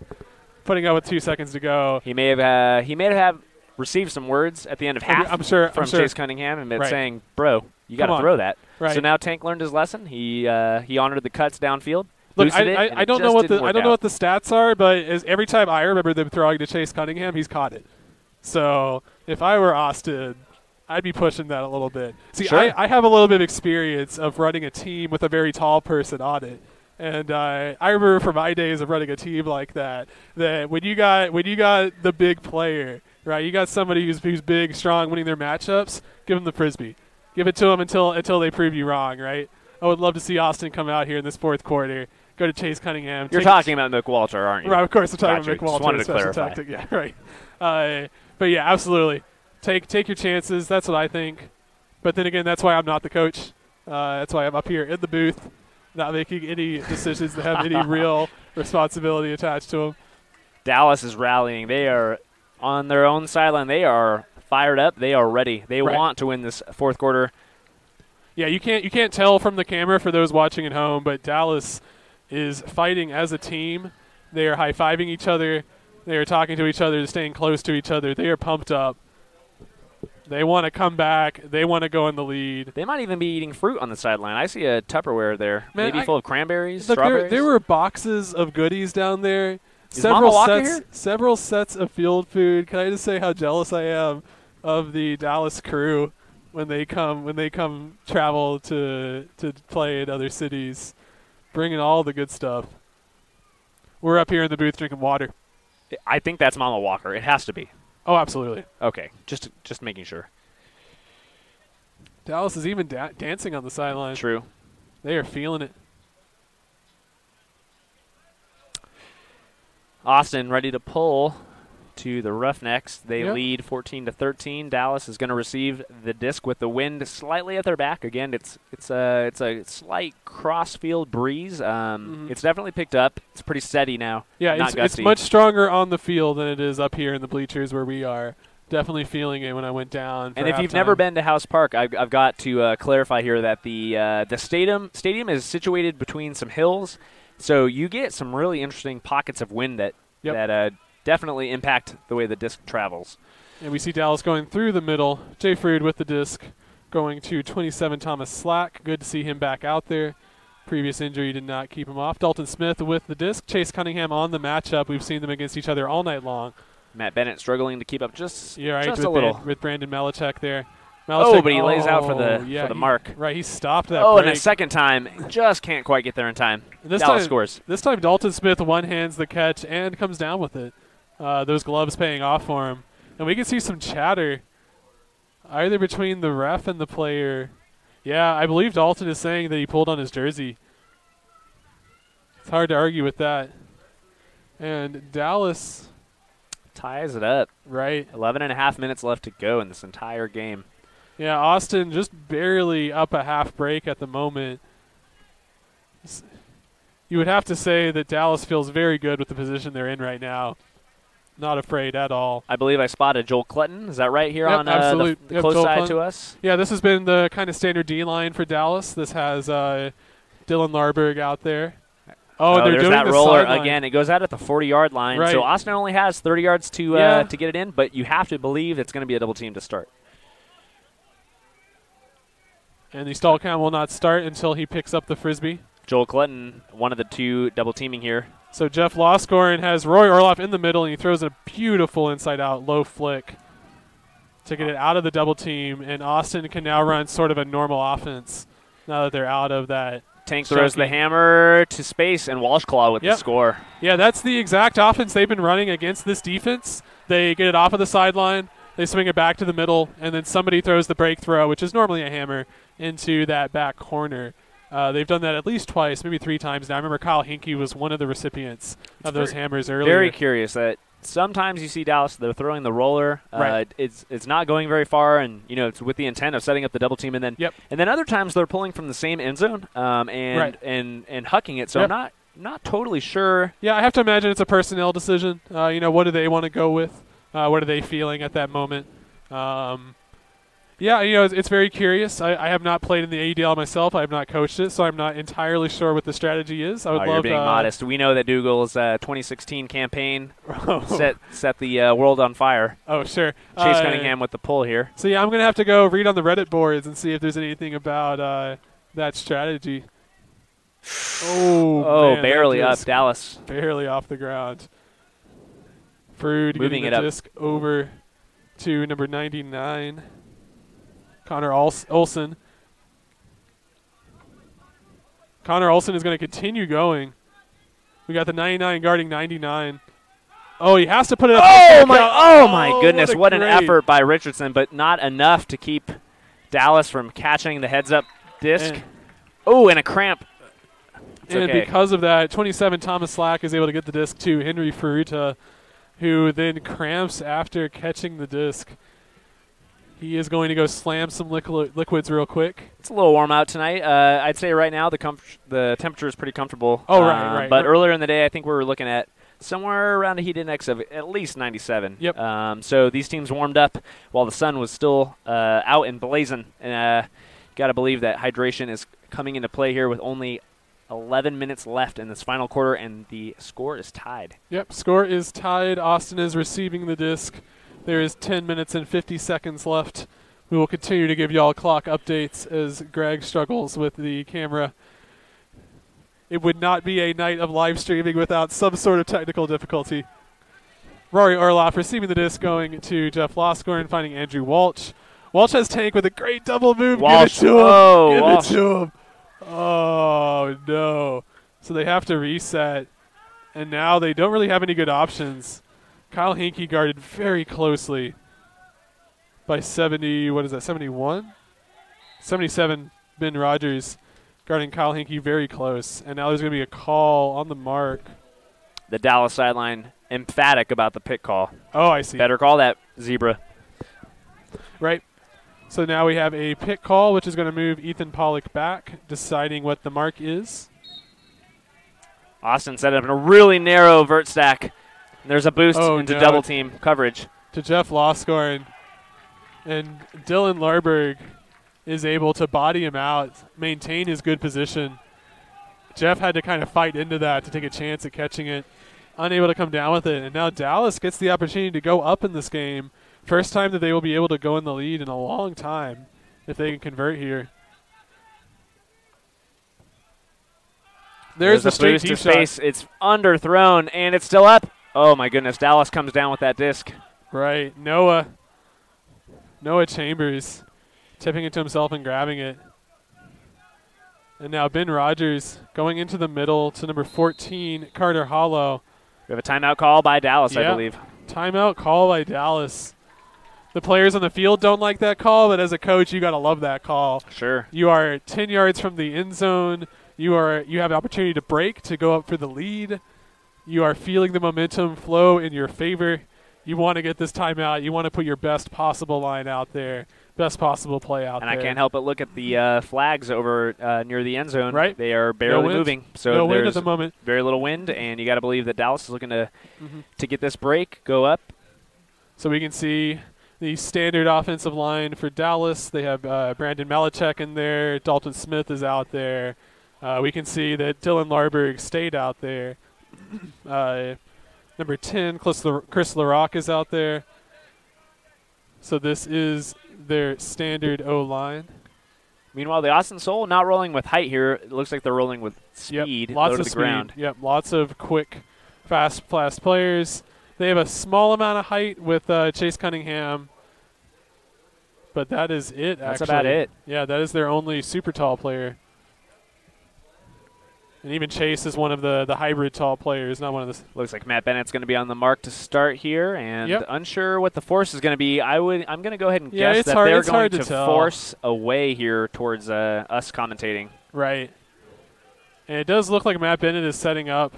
putting up with 2 seconds to go. He may have received some words at the end of half from Chase Cunningham and saying, bro, you got to throw that. Right. So now Tank learned his lesson. He honored the cuts downfield. Look, I don't know what the stats are, but every time I remember them throwing to Chase Cunningham, he's caught it. So if I were Austin, I'd be pushing that a little bit. See, I have a little bit of experience of running a team with a very tall person on it. And I remember from my days of running a team like that when you got the big player, right? You got somebody who's big, strong, winning their matchups. Give them the Frisbee. Give it to them until they prove you wrong, right? I would love to see Austin come out here in this fourth quarter, go to Chase Cunningham. You're talking about Mick Walter, aren't you? Right, of course, I'm talking about Mick Walter. Just wanted to clarify. Tactic. Yeah, right. But yeah, absolutely. Take your chances. That's what I think. But then again, that's why I'm not the coach. That's why I'm up here in the booth, not making any decisions that have any real responsibility attached to them. Dallas is rallying. They are on their own sideline. They are fired up. They are ready. They want to win this fourth quarter. Yeah, you can't tell from the camera for those watching at home, but Dallas is fighting as a team. They are high-fiving each other. They are talking to each other, staying close to each other. They are pumped up. They want to come back. They want to go in the lead. They might even be eating fruit on the sideline. I see a Tupperware there, maybe full of cranberries, look, strawberries. There were boxes of goodies down there. Is Mama Walker here? Several sets of field food. Can I just say how jealous I am of the Dallas crew when they come travel to play in other cities, bringing all the good stuff. We're up here in the booth drinking water. I think that's Mama Walker. It has to be. Oh, absolutely. Okay, just making sure. Dallas is even dancing on the sideline. True. They are feeling it. Austin ready to pull to the Roughnecks. They lead 14-13. Dallas is going to receive the disc with the wind slightly at their back. Again, it's a slight cross-field breeze. It's definitely picked up. It's pretty steady now. Yeah, it's much stronger on the field than it is up here in the bleachers where we are. Definitely feeling it when I went down. And if you've never been to House Park, I've got to clarify here that the stadium is situated between some hills, so you get some really interesting pockets of wind that definitely impact the way the disc travels. And we see Dallas going through the middle. Jay Frood with the disc going to 27 Thomas Slack. Good to see him back out there. Previous injury did not keep him off. Dalton Smith with the disc. Chase Cunningham on the matchup. We've seen them against each other all night long. Matt Bennett struggling to keep up just a little. With Brandon Melichek there. But he lays out for the mark. Right, he stopped that break. And a second time, just can't quite get there in time. Dallas scores. This time Dalton Smith one-hands the catch and comes down with it. Those gloves paying off for him. And we can see some chatter either between the ref and the player. Yeah, I believe Dalton is saying that he pulled on his jersey. It's hard to argue with that. And Dallas ties it up. Right. 11.5 minutes left to go in this entire game. Yeah, Austin just barely up a half break at the moment. You would have to say that Dallas feels very good with the position they're in right now. Not afraid at all. I believe I spotted Joel Clutton. Is that right here on the close Joel side Clutton to us? Yeah, this has been the kind of standard D line for Dallas. This has Dylan Larberg out there. Oh, they're there's doing that the roller sideline. Again. It goes out at the 40-yard line. Right. So Austin only has 30 yards to get it in, but you have to believe it's going to be a double team to start. And the stall count will not start until he picks up the Frisbee. Joel Clutton, one of the two double teaming here. So Jeff Loscorin has Roy Orloff in the middle, and he throws a beautiful inside-out low flick to get it out of the double team, and Austin can now run sort of a normal offense now that they're out of that. Tank throws the hammer to space, and Walshclaw with the score. Yeah, that's the exact offense they've been running against this defense. They get it off of the sideline, they swing it back to the middle, and then somebody throws the break throw, which is normally a hammer, into that back corner. They've done that at least twice, maybe 3 times now. I remember Kyle Hinkey was one of the recipients of those hammers earlier. Very curious that sometimes you see Dallas, they're throwing the roller. Right. It's not going very far, and it's with the intent of setting up the double team, and then other times they're pulling from the same end zone and hucking it. So I'm not totally sure. Yeah, I have to imagine it's a personnel decision. What do they want to go with? What are they feeling at that moment? It's very curious. I have not played in the AUDL myself. I have not coached it, so I'm not entirely sure what the strategy is. I would love. You're being modest. We know that Dougal's 2016 campaign set the world on fire. Oh, sure. Chase Cunningham with the pull here. So, I'm going to have to go read on the Reddit boards and see if there's anything about that strategy. Man, barely up, Dallas. Barely off the ground. Frood moving getting the disc over to number 99. Connor Olson. Connor Olson is going to continue going. We got the 99 guarding 99. Oh, he has to put it up. Oh my goodness. What an effort by Richardson, but not enough to keep Dallas from catching the heads-up disc. And a cramp. Because of that, 27 Thomas Slack is able to get the disc to Henry Furuta, who then cramps after catching the disc. He is going to go slam some liquids real quick. It's a little warm out tonight. I'd say right now the temperature is pretty comfortable. Right. But earlier in the day, I think we were looking at somewhere around a heat index of at least 97. Yep. So these teams warmed up while the sun was still out and blazing. And got to believe that hydration is coming into play here with only 11 minutes left in this final quarter, and the score is tied. Yep, score is tied. Austin is receiving the disc. There is 10 minutes and 50 seconds left We will continue to give y'all clock updates as Greg struggles with the camera. It would not be a night of live streaming without some sort of technical difficulty. Rory Orloff receiving the disc, going to Jeff Loscorn, finding Andrew Walsh. Walsh has Tank with a great double move. Walsh. Give it to him. Oh, Give Walsh. it to him. Oh, no. So they have to reset. And now they don't really have any good options. Kyle Hinkey guarded very closely by 70, what is that, 71? 77, Ben Rogers guarding Kyle Hinkey very close. And now there's going to be a call on the mark. The Dallas sideline emphatic about the pick call. Oh, I see. Better call that, Zebra. Right. So now we have a pick call, which is going to move Ethan Pollock back, deciding what the mark is. Austin set up in a really narrow vert stack. There's a boost into no. double team coverage. To Jeff Loscorn. And Dylan Larberg is able to body him out, maintain his good position. Jeff had to kind of fight into that to take a chance at catching it. Unable to come down with it. And now Dallas gets the opportunity to go up in this game. First time that they will be able to go in the lead in a long time if they can convert here. There's the straight boost deep to shot. space. It's underthrown, and it's still up. Oh, my goodness. Dallas comes down with that disc. Right. Noah Chambers tipping it to himself and grabbing it. And now Ben Rogers going into the middle to number 14, Carter Hollow. We have a timeout call by Dallas, Yep. I believe. Timeout call by Dallas. The players on the field don't like that call, but as a coach, you got to love that call. Sure. You are 10 yards from the end zone. You have the opportunity to break, to go up for the lead. You are feeling the momentum flow in your favor. You want to get this timeout. You want to put your best possible line out there, best possible play out there. And I can't help but look at the flags over near the end zone. Right. They are barely moving. So no wind there's at the moment. very little wind, and you got to believe that Dallas is looking to get this break, go up. So we can see the standard offensive line for Dallas. They have Brandon Malachek in there. Dalton Smith is out there. We can see that Dylan Larberg stayed out there. Number 10, Chris LaRock is out there. So this is their standard O-line. Meanwhile, the Austin Soul not rolling with height here. It looks like they're rolling with speed, lots low to of the speed. ground. Yep, lots of quick, fast players. They have a small amount of height with Chase Cunningham, but that is it, That's actually. about it. Yeah, that is their only super tall player. And even Chase is one of the hybrid tall players, not one of the... Looks like Matt Bennett's going to be on the mark to start here, and unsure what the force is going to be. I'm going to go ahead and guess that they're going to force away here towards us commentating. Right. And it does look like Matt Bennett is setting up.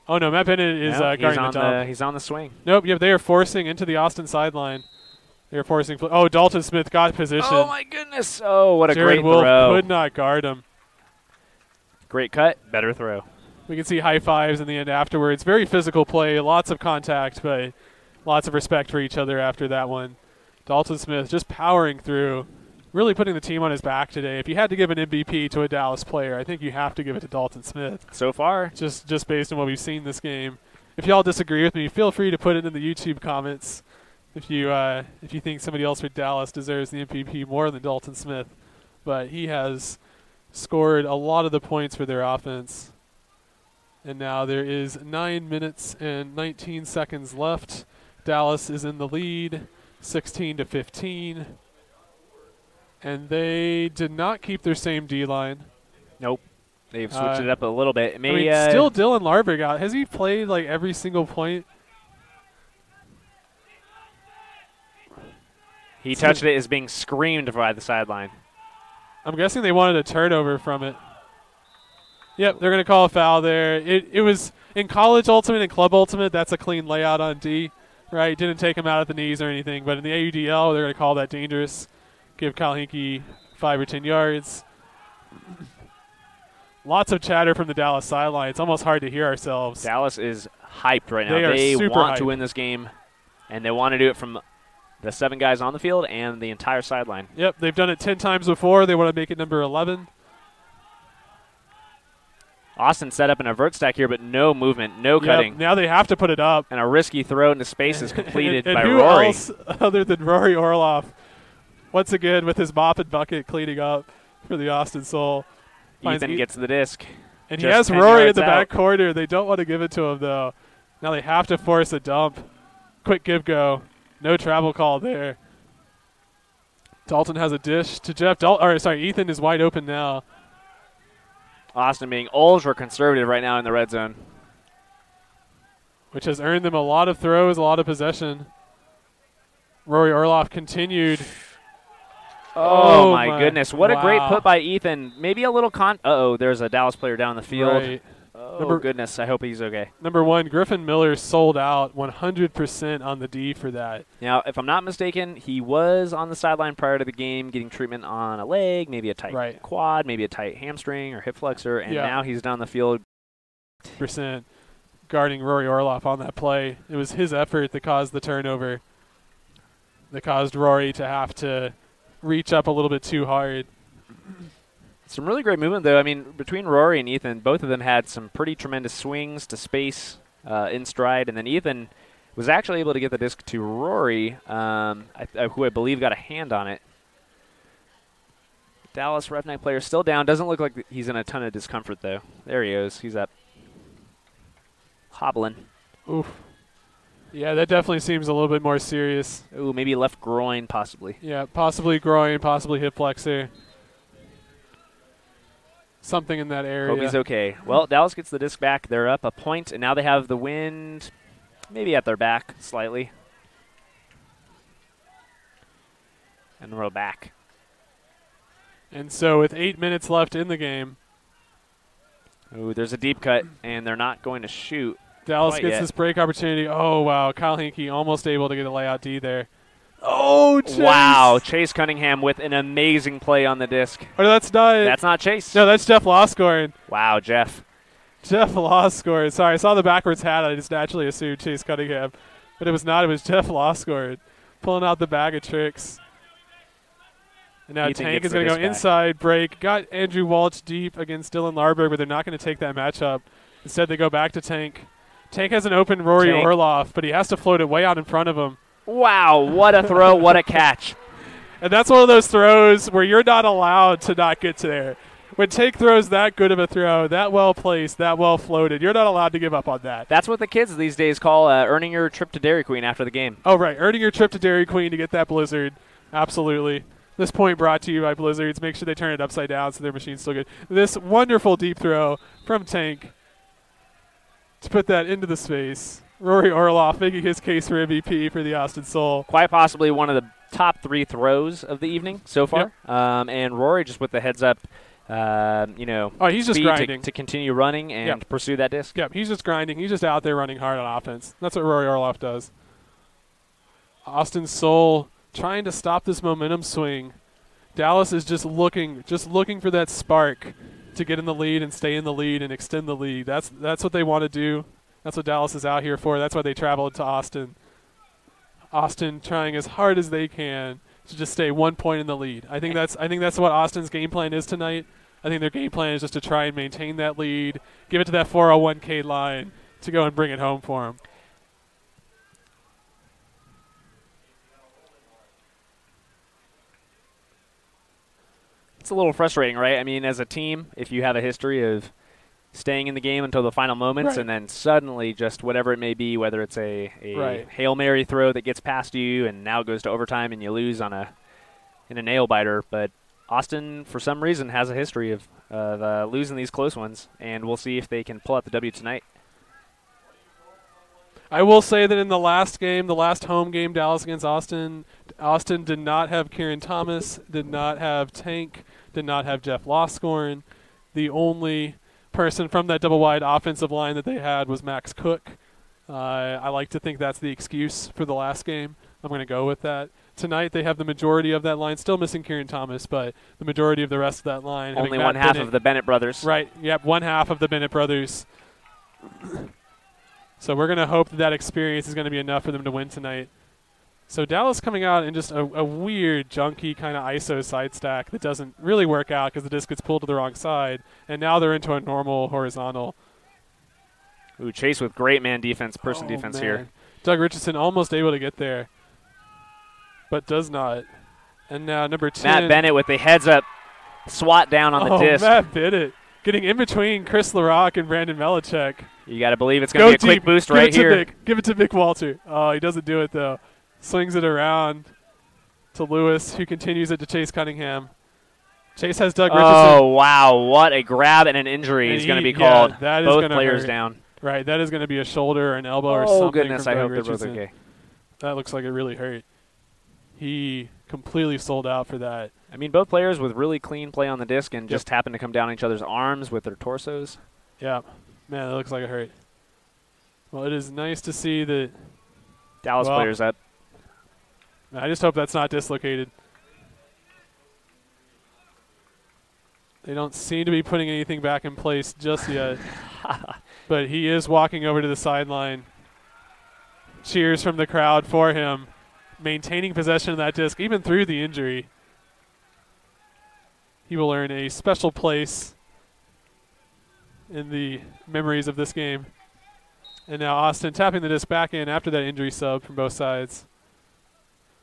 Oh, no, Matt Bennett is guarding the dump. He's on the swing. Nope, they are forcing into the Austin sideline. They're forcing... Oh, Dalton Smith got position. Oh, my goodness. Oh, what a Jared great Wolf throw. Could not guard him. Great cut, better throw. We can see high fives in the end afterwards. Very physical play, lots of contact, but lots of respect for each other after that one. Dalton Smith just powering through, really putting the team on his back today. If you had to give an MVP to a Dallas player, I think you have to give it to Dalton Smith. So far. Just based on what we've seen this game. If y'all disagree with me, feel free to put it in the YouTube comments if you think somebody else for Dallas deserves the MVP more than Dalton Smith. But he has scored a lot of the points for their offense. And now there is 9 minutes and 19 seconds left. Dallas is in the lead, 16-15. And they did not keep their same D-line. Nope. They've switched it up a little bit. Maybe, still Dylan Larberg out. Has he played like every single point? He touched it as being screamed by the sideline. I'm guessing they wanted a turnover from it. Yep, they're going to call a foul there. It was in college ultimate and club ultimate, that's a clean layout on D, right? Didn't take him out at the knees or anything, but in the AUDL, they're going to call that dangerous. Give Kyle Hinkey 5 or 10 yards. Lots of chatter from the Dallas sideline. It's almost hard to hear ourselves. Dallas is hyped right now. They want to win this game, and they want to do it from the 7 guys on the field and the entire sideline. Yep, they've done it 10 times before. They want to make it number 11. Austin set up an avert stack here, but no movement, no cutting. Now they have to put it up. And a risky throw into space is completed and by who Rory. Else other than Rory Orloff, once again with his mop and bucket cleaning up for the Austin Soul. Ethan gets the disc. And he has Rory in the back corner. They don't want to give it to him, though. Now they have to force a dump. Quick give-go. No travel call there. Dalton has a dish to Jeff. Ethan is wide open now. Austin being ultra conservative right now in the red zone, which has earned them a lot of throws, a lot of possession. Rory Orloff continued. Oh my goodness. What a great put by Ethan. Maybe a little there's a Dallas player down the field. Right. Oh, goodness. I hope he's okay. Number 1, Griffin Miller sold out 100% on the D for that. Now, if I'm not mistaken, he was on the sideline prior to the game getting treatment on a leg, maybe a tight quad, maybe a tight hamstring or hip flexor, and now he's down the field. % guarding Rory Orloff on that play. It was his effort that caused the turnover, that caused Rory to have to reach up a little bit too hard. Some really great movement, though. I mean, between Rory and Ethan, both of them had some pretty tremendous swings to space in stride, and then Ethan was actually able to get the disc to Rory, who I believe got a hand on it. Dallas Roughneck player still down. Doesn't look like he's in a ton of discomfort, though. There he goes. He's up. Hobbling. Oof. Yeah, that definitely seems a little bit more serious. Ooh, maybe left groin, possibly. Yeah, possibly groin, possibly hip flexor. Something in that area. Hope he's okay. Well, Dallas gets the disc back. They're up a point, and now they have the wind maybe at their back slightly. And we're back. And so with 8 minutes left in the game. Ooh, there's a deep cut, and they're not going to shoot. Dallas gets this break opportunity. Oh, wow. Kyle Hinkey almost able to get a layout D there. Oh, Chase. Wow. Chase Cunningham with an amazing play on the disc. Oh, that's not Chase. No, that's Jeff Law scoring. Wow, Jeff. Jeff Law scored. Sorry, I saw the backwards hat. I just naturally assumed Chase Cunningham. But it was not. It was Jeff Law scored. Pulling out the bag of tricks. And now Tank is going to go inside, break. Got Andrew Walsh deep against Dylan Larberg, but they're not going to take that matchup. Instead, they go back to Tank. Tank has an open Rory Orloff, but he has to float it way out in front of him. Wow, what a throw, what a catch. And that's one of those throws where you're not allowed to not get to there. When Tank throws that good of a throw, that well placed, that well floated, you're not allowed to give up on that. That's what the kids these days call earning your trip to Dairy Queen after the game. Oh, right, earning your trip to Dairy Queen to get that Blizzard. Absolutely. This point brought to you by Blizzards. Make sure they turn it upside down so their machine's still good. This wonderful deep throw from Tank to put that into the space. Rory Orloff making his case for MVP for the Austin Soul. Quite possibly one of the top 3 throws of the evening so far. Yep. And Rory just with the heads up, he's just grinding to continue running and pursue that disc. Yep, he's just grinding. He's just out there running hard on offense. That's what Rory Orloff does. Austin Soul trying to stop this momentum swing. Dallas is just looking for that spark to get in the lead and stay in the lead and extend the lead. That's what they want to do. That's what Dallas is out here for. That's why they traveled to Austin. Austin trying as hard as they can to just stay 1 point in the lead. I think that's what Austin's game plan is tonight. I think their game plan is just to try and maintain that lead, give it to that 401k line to go and bring it home for them. It's a little frustrating, right? I mean, as a team, if you have a history of staying in the game until the final moments and then suddenly just whatever it may be, whether it's a Hail Mary throw that gets past you and now goes to overtime and you lose in a nail biter. But Austin, for some reason, has a history of losing these close ones, and we'll see if they can pull out the W tonight. I will say that in the last game, the last home game, Dallas against Austin, Austin did not have Kieran Thomas, did not have Tank, did not have Jeff Loscorn. The only person from that double-wide offensive line that they had was Max Cook. I like to think that's the excuse for the last game. I'm going to go with that. Tonight they have the majority of that line, still missing Kieran Thomas, but the majority of the rest of that line. Only one half of the Bennett brothers. Right, yep, one half of the Bennett brothers. So we're going to hope that experience is going to be enough for them to win tonight. So Dallas coming out in just a weird, junky kind of ISO side stack that doesn't really work out because the disc gets pulled to the wrong side, and now they're into a normal horizontal. Ooh, Chase with great man defense, defense here. Doug Richardson almost able to get there, but does not. And now number 10. Matt Bennett with the heads-up swat down on the disc. Matt Bennett getting in between Chris LaRock and Brandon Melichek. You got to believe it's going to be a quick boost right here. Give it to Mick Walter. Oh, he doesn't do it, though. Swings it around to Lewis, who continues it to Chase Cunningham. Chase has Doug Richardson. Oh, wow. What a grab and an injury is going to be called. Yeah, that is both players hurt. Down. Right, that is going to be a shoulder or an elbow or something. Oh, goodness, from I Doug hope they're Richardson. both okay. That looks like it really hurt. He completely sold out for that. I mean, both players with really clean play on the disc and just happen to come down each other's arms with their torsos. Yeah. Man, that looks like it hurt. Well, it is nice to see that Dallas players up. I just hope that's not dislocated. They don't seem to be putting anything back in place just yet. But he is walking over to the sideline. Cheers from the crowd for him. Maintaining possession of that disc, even through the injury. He will earn a special place in the memories of this game. And now Austin tapping the disc back in after that injury sub from both sides.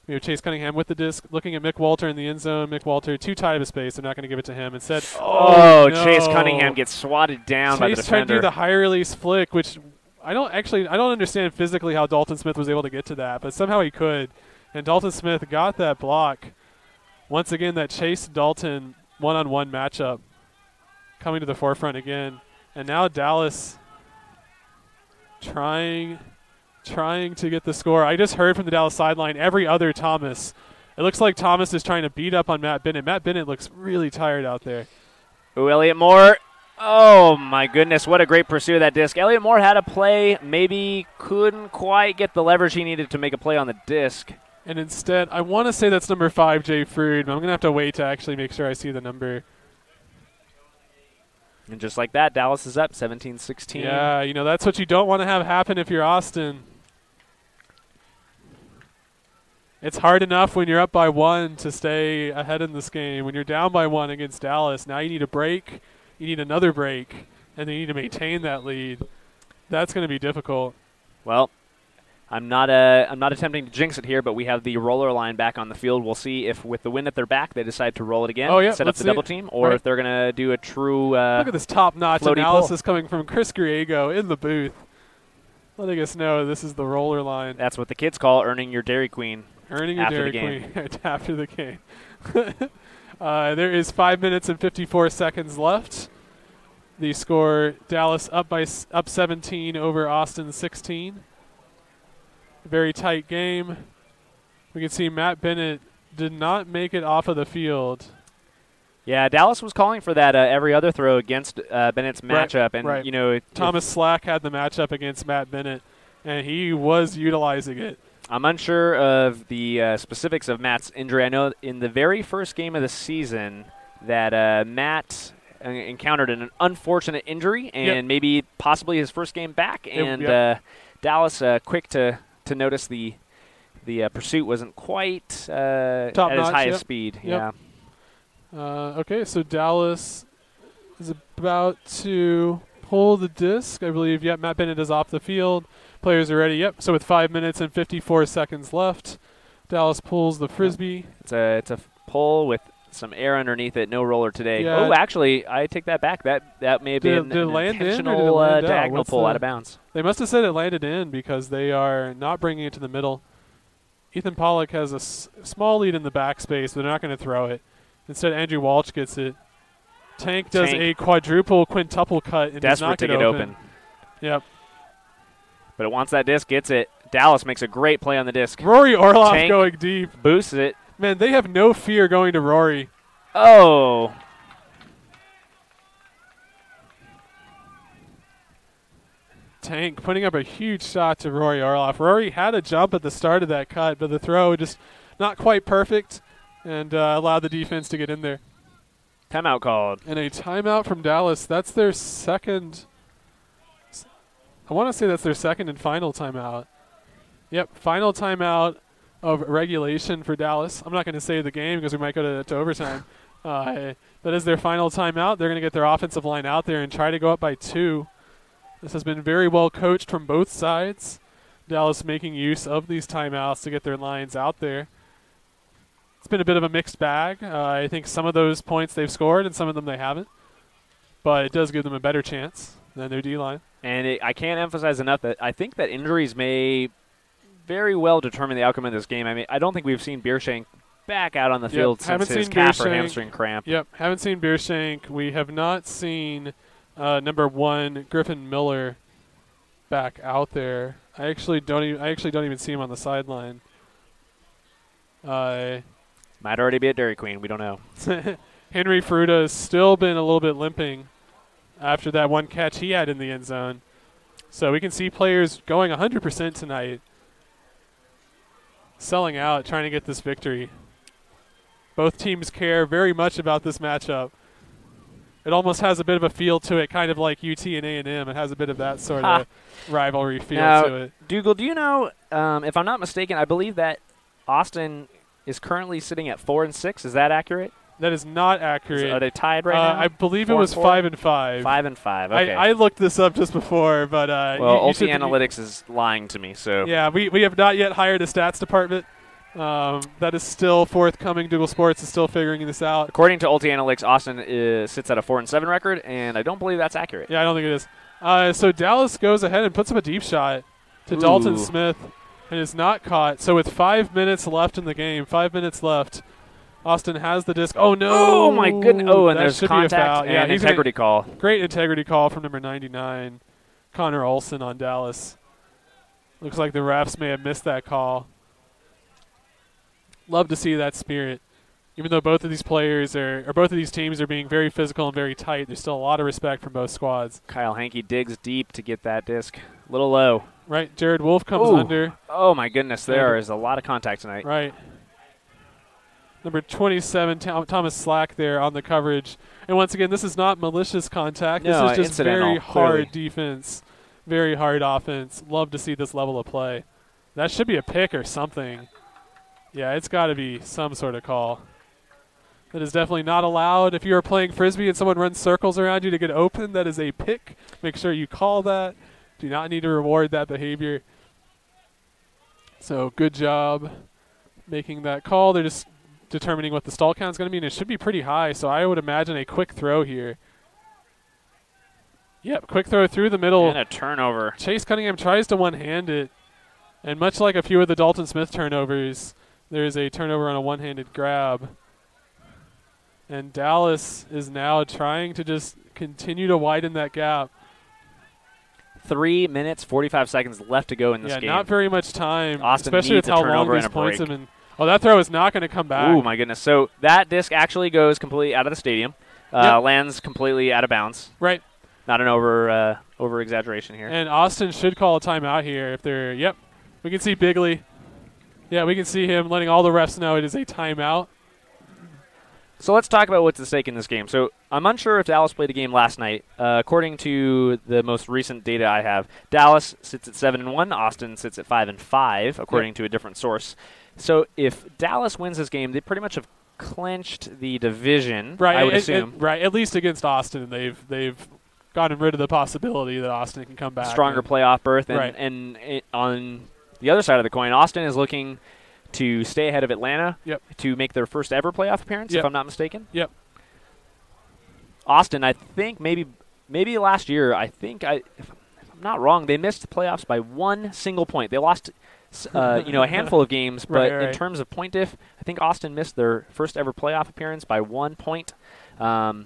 We have Chase Cunningham with the disc, looking at Mick Walter in the end zone. Mick Walter too tight of a space. They're not going to give it to him. Instead, no. Chase Cunningham gets swatted down by the defender. Chase tried to do the high release flick, which I don't understand physically how Dalton Smith was able to get to that, but somehow he could. And Dalton Smith got that block. Once again, that Chase Dalton one-on-one matchup coming to the forefront again. And now Dallas trying to get the score. I just heard from the Dallas sideline, every other Thomas. It looks like Thomas is trying to beat up on Matt Bennett. Matt Bennett looks really tired out there. Ooh, Elliot Moore. Oh, my goodness. What a great pursuit of that disc. Elliot Moore had a play, maybe couldn't quite get the leverage he needed to make a play on the disc. And instead, I want to say that's number 5, Jay Frood, but I'm going to have to wait to actually make sure I see the number. And just like that, Dallas is up 17-16. Yeah, that's what you don't want to have happen if you're Austin. It's hard enough when you're up by 1 to stay ahead in this game. When you're down by 1 against Dallas, now you need a break, you need another break, and then you need to maintain that lead. That's going to be difficult. Well, I'm not attempting to jinx it here, but we have the roller line back on the field. We'll see if with the wind at their back they decide to roll it again, set up the double team, or if they're going to do a true look at this top-notch analysis pull. Coming from Chris Griego in the booth, letting us know this is the roller line. That's what the kids call earning your Dairy Queen. Earning your Dairy Queen after the game. There is 5 minutes and 54 seconds left. The score, Dallas up 17 over Austin 16. Very tight game. We can see Matt Bennett did not make it off of the field. Yeah, Dallas was calling for that every other throw against Bennett's matchup. And, Thomas Slack had the matchup against Matt Bennett, and he was utilizing it. I'm unsure of the specifics of Matt's injury. I know in the very first game of the season that Matt encountered an unfortunate injury and maybe possibly his first game back. And Dallas quick to notice the pursuit wasn't quite at its highest speed. Yep. Yeah. Okay, so Dallas is about to pull the disc, I believe. Yep, Matt Bennett is off the field. Players are ready. Yep. So with 5 minutes and 54 seconds left, Dallas pulls the Frisbee. It's a pull with some air underneath it. No roller today. Yeah. Oh, actually, I take that back. That may have been an intentional diagonal pull out of bounds. They must have said it landed in because they are not bringing it to the middle. Ethan Pollock has a small lead in the backspace, but they're not going to throw it. Instead, Andrew Walsh gets it. Tank does a quintuple cut and does not get open. Yep. But it wants that disc, gets it. Dallas makes a great play on the disc. Rory Orloff going deep. Boosts it. Man, they have no fear going to Rory. Oh. Tank putting up a huge shot to Rory Orloff. Rory had a jump at the start of that cut, but the throw just not quite perfect and allowed the defense to get in there. Timeout called. And a timeout from Dallas. That's their second. I want to say that's their second and final timeout. Yep, final timeout of regulation for Dallas. I'm not going to say the game because we might go to overtime. That is their final timeout. They're going to get their offensive line out there and try to go up by 2. This has been very well coached from both sides. Dallas making use of these timeouts to get their lines out there. It's been a bit of a mixed bag. I think some of those points they've scored and some of them they haven't. But it does give them a better chance than their D-line. And I can't emphasize enough that I think that injuries may very well determine the outcome of this game. I mean, I don't think we've seen Beershank back out on the field since his calf or hamstring cramp. Yep, haven't seen Beershank. We have not seen number 1 Griffin Miller back out there. I actually don't even see him on the sideline. Might already be at Dairy Queen. We don't know. Henry Fruta has still been a little bit limping after that one catch he had in the end zone. So we can see players going 100% tonight, selling out, trying to get this victory. Both teams care very much about this matchup. It almost has a bit of a feel to it, kind of like UT and A&M. It has a bit of that sort of rivalry feel to it. Dougal, do you know, if I'm not mistaken, I believe that Austin is currently sitting at 4-6. Is that accurate? That is not accurate. Are they tied right now? I believe it was 5-5. 5-5. Okay. I looked this up just before, but Ulti Analytics is lying to me. So yeah, we have not yet hired a stats department. That is still forthcoming. Dougal Sports is still figuring this out. According to Ulti Analytics, Austin sits at a 4-7 record, and I don't believe that's accurate. Yeah, I don't think it is. So Dallas goes ahead and puts up a deep shot to Dalton Smith, and is not caught. So with 5 minutes left in the game, 5 minutes left. Austin has the disc. Oh, no. Oh, my goodness. Oh, and there's contact and integrity call. Great integrity call from number 99, Connor Olson on Dallas. Looks like the refs may have missed that call. Love to see that spirit. Even though both of these players both of these teams are being very physical and very tight, there's still a lot of respect from both squads. Kyle Hankey digs deep to get that disc. A little low. Right. Jared Wolf comes under. Oh, my goodness. There is a lot of contact tonight. Right. Number 27, Thomas Slack there on the coverage. And once again, this is not malicious contact. No, this is just very hard clearly. Defense, very hard offense. Love to see this level of play. That should be a pick or something. Yeah, it's got to be some sort of call. That is definitely not allowed. If you are playing Frisbee and someone runs circles around you to get open, that is a pick. Make sure you call that. Do not need to reward that behavior. So good job making that call. They're just determining what the stall count is going to be, and it should be pretty high, so I would imagine a quick throw here. Yep, quick throw through the middle. And a turnover. Chase Cunningham tries to one-hand it, and much like a few of the Dalton Smith turnovers, there is a turnover on a one-handed grab. And Dallas is now trying to just continue to widen that gap. 3 minutes, 45 seconds left to go in this game. Yeah, not very much time, Austin especially with needs a how long turnover these and a points break. have been. Oh, that throw is not going to come back. Oh, my goodness. So that disc actually goes completely out of the stadium. Lands completely out of bounds. Right. Not an over-exaggeration here. And Austin should call a timeout here if they're – yep. We can see Bigley. Yeah, we can see him letting all the refs know it is a timeout. So let's talk about what's at stake in this game. So I'm unsure if Dallas played a game last night. According to the most recent data I have, Dallas sits at 7-1. Austin sits at 5-5, according to a different source. So if Dallas wins this game, they pretty much have clinched the division, right, I would assume. Right, at least against Austin. They've gotten rid of the possibility that Austin can come back. Stronger playoff berth. And, right. and on the other side of the coin, Austin is looking to stay ahead of Atlanta to make their first ever playoff appearance, if I'm not mistaken. Yep. Austin, I think maybe last year, if I'm not wrong, they missed the playoffs by one single point. They lost a handful of games, but in terms of point diff, I think Austin missed their first ever playoff appearance by 1 point. That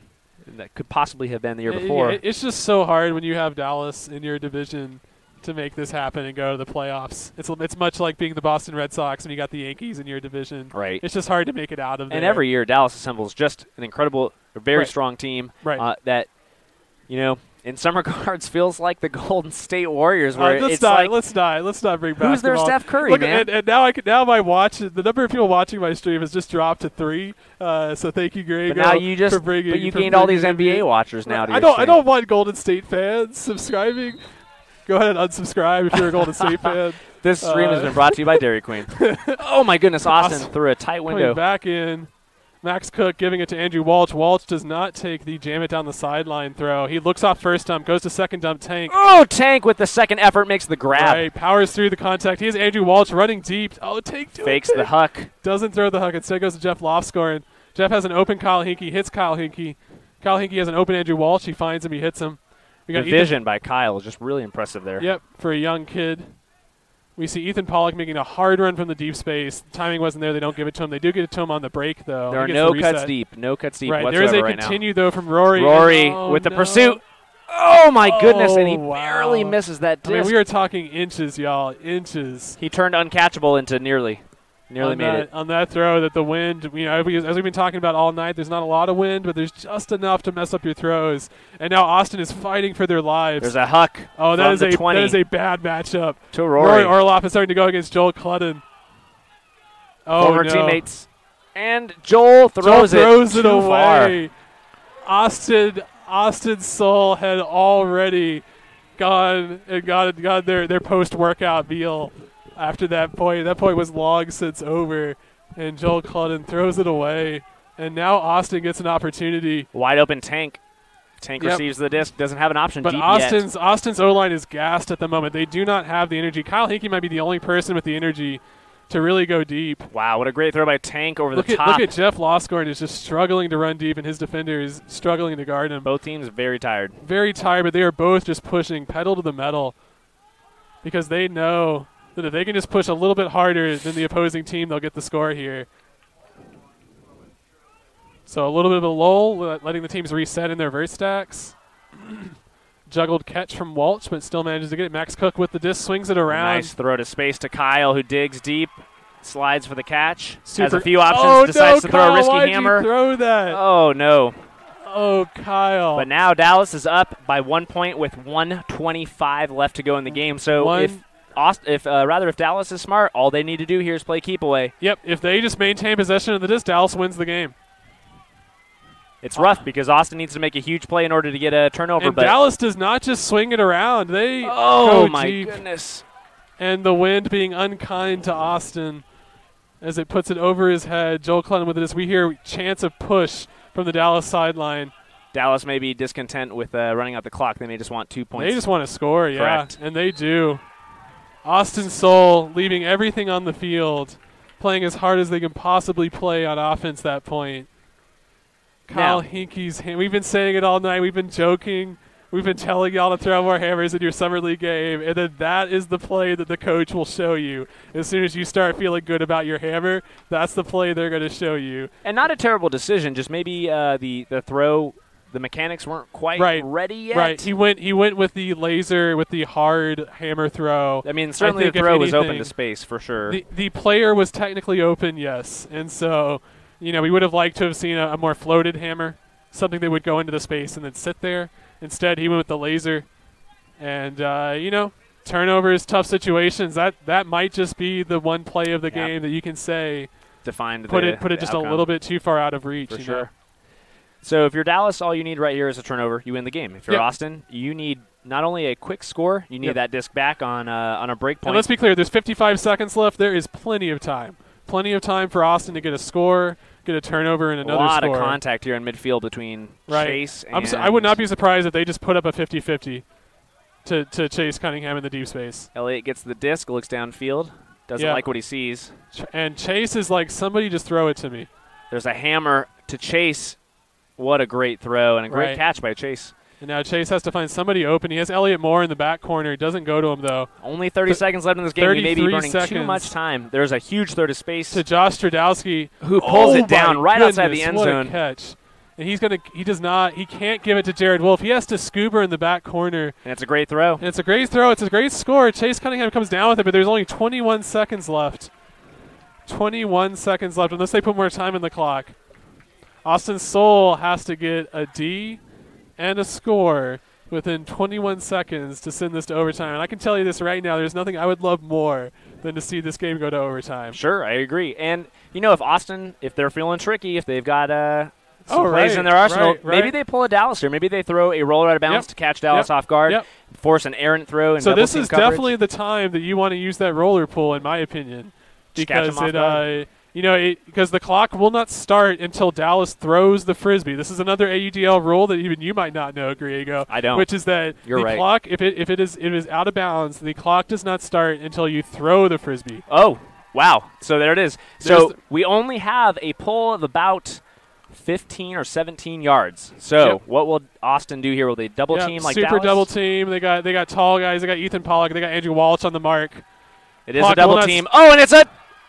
could possibly have been the year before. It's just so hard when you have Dallas in your division to make this happen and go to the playoffs. It's much like being the Boston Red Sox when you got the Yankees in your division. Right. It's just hard to make it out of there. And every year Dallas assembles just an incredible, very strong team that, in some regards feels like the Golden State Warriors. Where let's not bring basketball. Who's their Steph Curry, man? And now my the number of people watching my stream has just dropped to 3. So thank you, Greg. But now you gained all these NBA watchers now. To I don't want Golden State fans subscribing. Go ahead and unsubscribe if you're a Golden State fan. This stream has been brought to you by Dairy Queen. Oh, my goodness. Austin through a tight window. Coming back in. Max Cook giving it to Andrew Walsh. Walsh does not take the jam it down the sideline throw. He looks off first dump, goes to second dump. Tank. Oh, Tank with the second effort makes the grab. Right, powers through the contact. He has Andrew Walsh running deep. Oh, Tank fakes the huck. Doesn't throw the huck. Instead goes to Jeff Lofscoren. Jeff has an open Kyle Hinkey. Hits Kyle Hinkey. Kyle Hinkey has an open Andrew Walsh. He finds him. He hits him. We got the vision by Kyle is just really impressive there. Yep, for a young kid. We see Ethan Pollock making a hard run from the deep space. The timing wasn't there. They don't give it to him. They do get it to him on the break, though. There are no cuts deep. No cuts deep whatsoever there is a right continue, though, from Rory. Rory with the pursuit. Oh, my goodness, and he barely misses that disc. I mean, we are talking inches, y'all, inches. He turned uncatchable into nearly made it. On that throw that the wind, as we've been talking about all night, there's not a lot of wind, but there's just enough to mess up your throws. And now Austin is fighting for their lives. There's a huck. Oh, that is a bad matchup. To Rory. Orloff is starting to go against Joel Cludden. Oh, former teammates. And Joel throws it away. Austin's soul had already gone and got their post-workout meal. After that point was long since over, and Joel Cludden throws it away, and now Austin gets an opportunity. Wide open Tank. Tank receives the disc, doesn't have an option but deep Austin's O-line is gassed at the moment. They do not have the energy. Kyle Hinkey might be the only person with the energy to really go deep. Wow, what a great throw by Tank over the top. Look at Jeff Loscorn is just struggling to run deep, and his defender is struggling to guard him. Both teams very tired. Very tired, but they are both just pushing pedal to the metal because they know that if they can just push a little bit harder than the opposing team, they'll get the score here. So a little bit of a lull, letting the teams reset in their verse stacks. Juggled catch from Walsh, but still manages to get it. Max Cook with the disc, swings it around. Nice throw to space to Kyle, who digs deep, slides for the catch. Has a few options, decides to throw a risky hammer. Why'd you throw that? Oh, no. Oh, Kyle. But now Dallas is up by 1 point with 1:25 left to go in the game. So if Dallas is smart, all they need to do here is play keep away. Yep, if they just maintain possession of the disc, Dallas wins the game. It's rough because Austin needs to make a huge play in order to get a turnover. And Dallas does not just swing it around. They go my deep. Goodness. And the wind being unkind to Austin as it puts it over his head. Joel Cludden with this. We hear chance of push from the Dallas sideline. Dallas may be discontent with running out the clock. They may just want 2 points. They just want to score, yeah. Correct. And they do. Austin Soul leaving everything on the field, playing as hard as they can possibly play on offense that point. Kyle Hinkey's hand. We've been saying it all night. We've been joking. We've been telling y'all to throw more hammers in your summer league game, and then that is the play that the coach will show you. As soon as you start feeling good about your hammer, that's the play they're going to show you. And not a terrible decision, just maybe the throw, the mechanics weren't quite ready yet. Right. He went with the laser, with the hard hammer throw. I mean, certainly the throw was open to space for sure. The player was technically open, yes. And so, we would have liked to have seen a more floated hammer, something that would go into the space and then sit there. Instead, he went with the laser. And, turnovers, tough situations. That might just be the one play of the game that you can say defined put it just outcome. A little bit too far out of reach. For sure. So if you're Dallas, all you need right here is a turnover. You win the game. If you're Austin, you need not only a quick score, you need that disc back on a break point. And let's be clear, there's 55 seconds left. There is plenty of time. Plenty of time for Austin to get a score, get a turnover, and another score. A lot of contact here in midfield between Chase and I would not be surprised if they just put up a 50-50 to Chase Cunningham in the deep space. Elliott gets the disc, looks downfield, doesn't like what he sees. And Chase is like, somebody just throw it to me. There's a hammer to Chase. What a great throw and a great catch by Chase. And now Chase has to find somebody open. He has Elliott Moore in the back corner. It doesn't go to him, though. Only 30 seconds left in this game. He may be burning too much time. There's a huge throw to space. To Josh Stradowski. Who pulls it down right outside the end zone. What a catch. And he can't give it to Jared Wolf. He has to scuba in the back corner. And it's a great throw. And it's a great throw. It's a great score. Chase Cunningham comes down with it, but there's only 21 seconds left. 21 seconds left, unless they put more time in the clock. Austin Soul has to get a D and a score within 21 seconds to send this to overtime. And I can tell you this right now, there's nothing I would love more than to see this game go to overtime. Sure, I agree. And, if Austin, if they're feeling tricky, if they've got some plays in their arsenal, maybe they pull a Dallas here. Maybe they throw a roller out of bounds to catch Dallas off guard. force an errant throw. And so this is coverage. Definitely the time that you want to use that roller pool, in my opinion, because because the clock will not start until Dallas throws the Frisbee. This is another AUDL rule that even you might not know, Griego. I don't. Which is that clock, if it is out of bounds, the clock does not start until you throw the Frisbee. Oh, wow. So there it is. So we only have a pull of about 15 or 17 yards. So what will Austin do here? Will they double team like super Dallas? Double team. They got tall guys. They got Ethan Pollock. They got Andrew Walsh on the mark. It is a double team. Oh, and it's a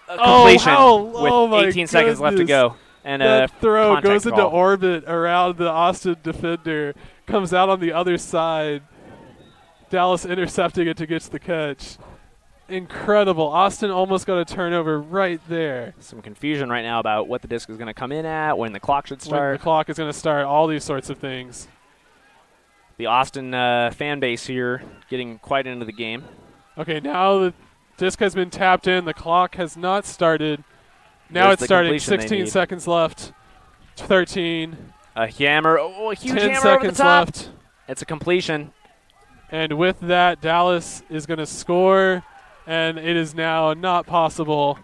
completion with 18 seconds goodness. left to go. And that throw goes into call. orbit around the Austin defender, comes out on the other side. Dallas intercepting it to get the catch. Incredible. Austin almost got a turnover right there. Some confusion right now about what the disc is going to come in at, when the clock should start. When the clock is going to start, all these sorts of things. The Austin fan base here getting quite into the game. Okay, now the disc has been tapped in. The clock has not started. Now it's starting. 16 seconds left. 13. A hammer. Oh, a huge 10 hammer seconds over the top. left. It's a completion. And with that, Dallas is going to score. And it is now not possible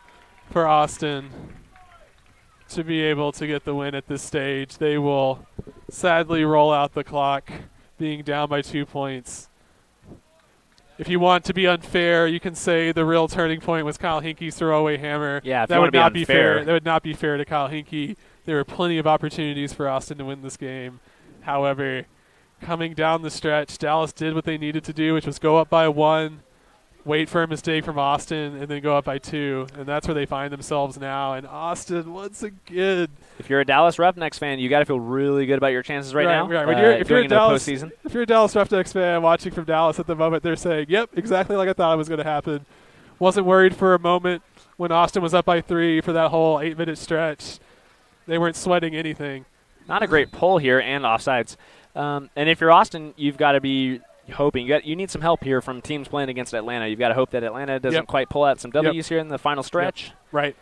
for Austin to be able to get the win at this stage. They will sadly roll out the clock, being down by 2 points. If you want to be unfair, you can say the real turning point was Kyle Hinkey's throwaway hammer. Yeah, that would not be fair. That would not be fair to Kyle Hinkey. There were plenty of opportunities for Austin to win this game. However, coming down the stretch, Dallas did what they needed to do, which was go up by 1, wait for a mistake from Austin, and then go up by 2. And that's where they find themselves now. And Austin, once again. If you're a Dallas Roughnecks fan, you got to feel really good about your chances right now. Right. If you're a Dallas Roughnecks fan watching from Dallas at the moment, they're saying, yep, exactly like I thought it was going to happen. Wasn't worried for a moment when Austin was up by 3 for that whole 8-minute stretch. They weren't sweating anything. Not a great pull here and offsides. And if you're Austin, you've got to be hoping. You need some help here from teams playing against Atlanta. You've got to hope that Atlanta doesn't quite pull out some W's here in the final stretch. Right.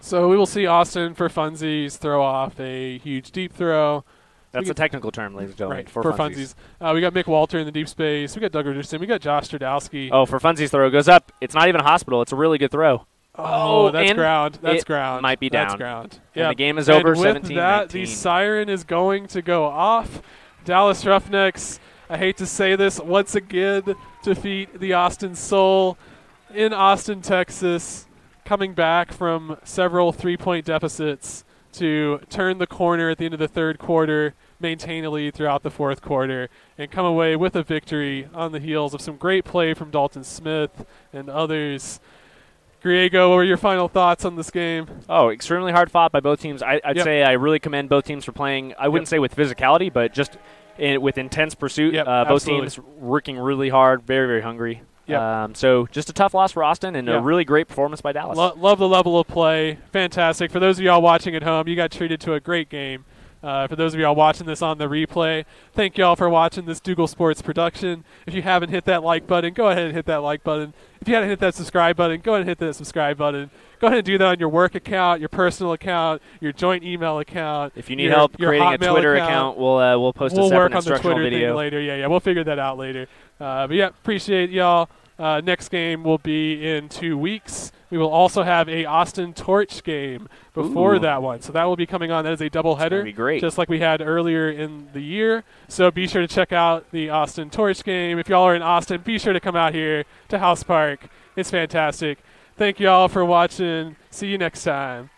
So we will see Austin for funsies throw off a huge deep throw. That's a technical term, ladies and gentlemen. Right, for funsies. We got Mick Walter in the deep space. We got Doug Richardson. We got Josh Stradowski. Oh, for funsies throw goes up. It's not even a hospital. It's a really good throw. Oh, that's ground. That's ground. Might be down. That's ground. Yeah. The game is over. 17-19. With that, the siren is going to go off. Dallas Roughnecks, I hate to say this, once again defeat the Austin Soul in Austin, Texas, coming back from several 3-point deficits to turn the corner at the end of the third quarter, maintain a lead throughout the fourth quarter, and come away with a victory on the heels of some great play from Dalton Smith and others. Griego, what were your final thoughts on this game? Oh, extremely hard fought by both teams. I'd say I really commend both teams for playing, I wouldn't say with physicality, but just with intense pursuit. Both teams working really hard, very, very hungry. So just a tough loss for Austin and a really great performance by Dallas. Love the level of play. Fantastic. For those of y'all watching at home, you got treated to a great game. For those of y'all watching this on the replay, thank y'all for watching this Dougal Sports production. If you haven't hit that like button, go ahead and hit that like button. If you haven't hit that subscribe button, go ahead and hit that subscribe button. Go ahead and do that on your work account, your personal account, your joint email account. If you need help creating a Twitter account, we'll post a separate instructional video later. Yeah, we'll figure that out later. But yeah, appreciate y'all. Next game will be in 2 weeks. We will also have a Austin Torch game before that one. So that will be coming on. That is a doubleheader, be great. Just like we had earlier in the year. So be sure to check out the Austin Torch game. If y'all are in Austin, be sure to come out here to House Park. It's fantastic. Thank y'all for watching. See you next time.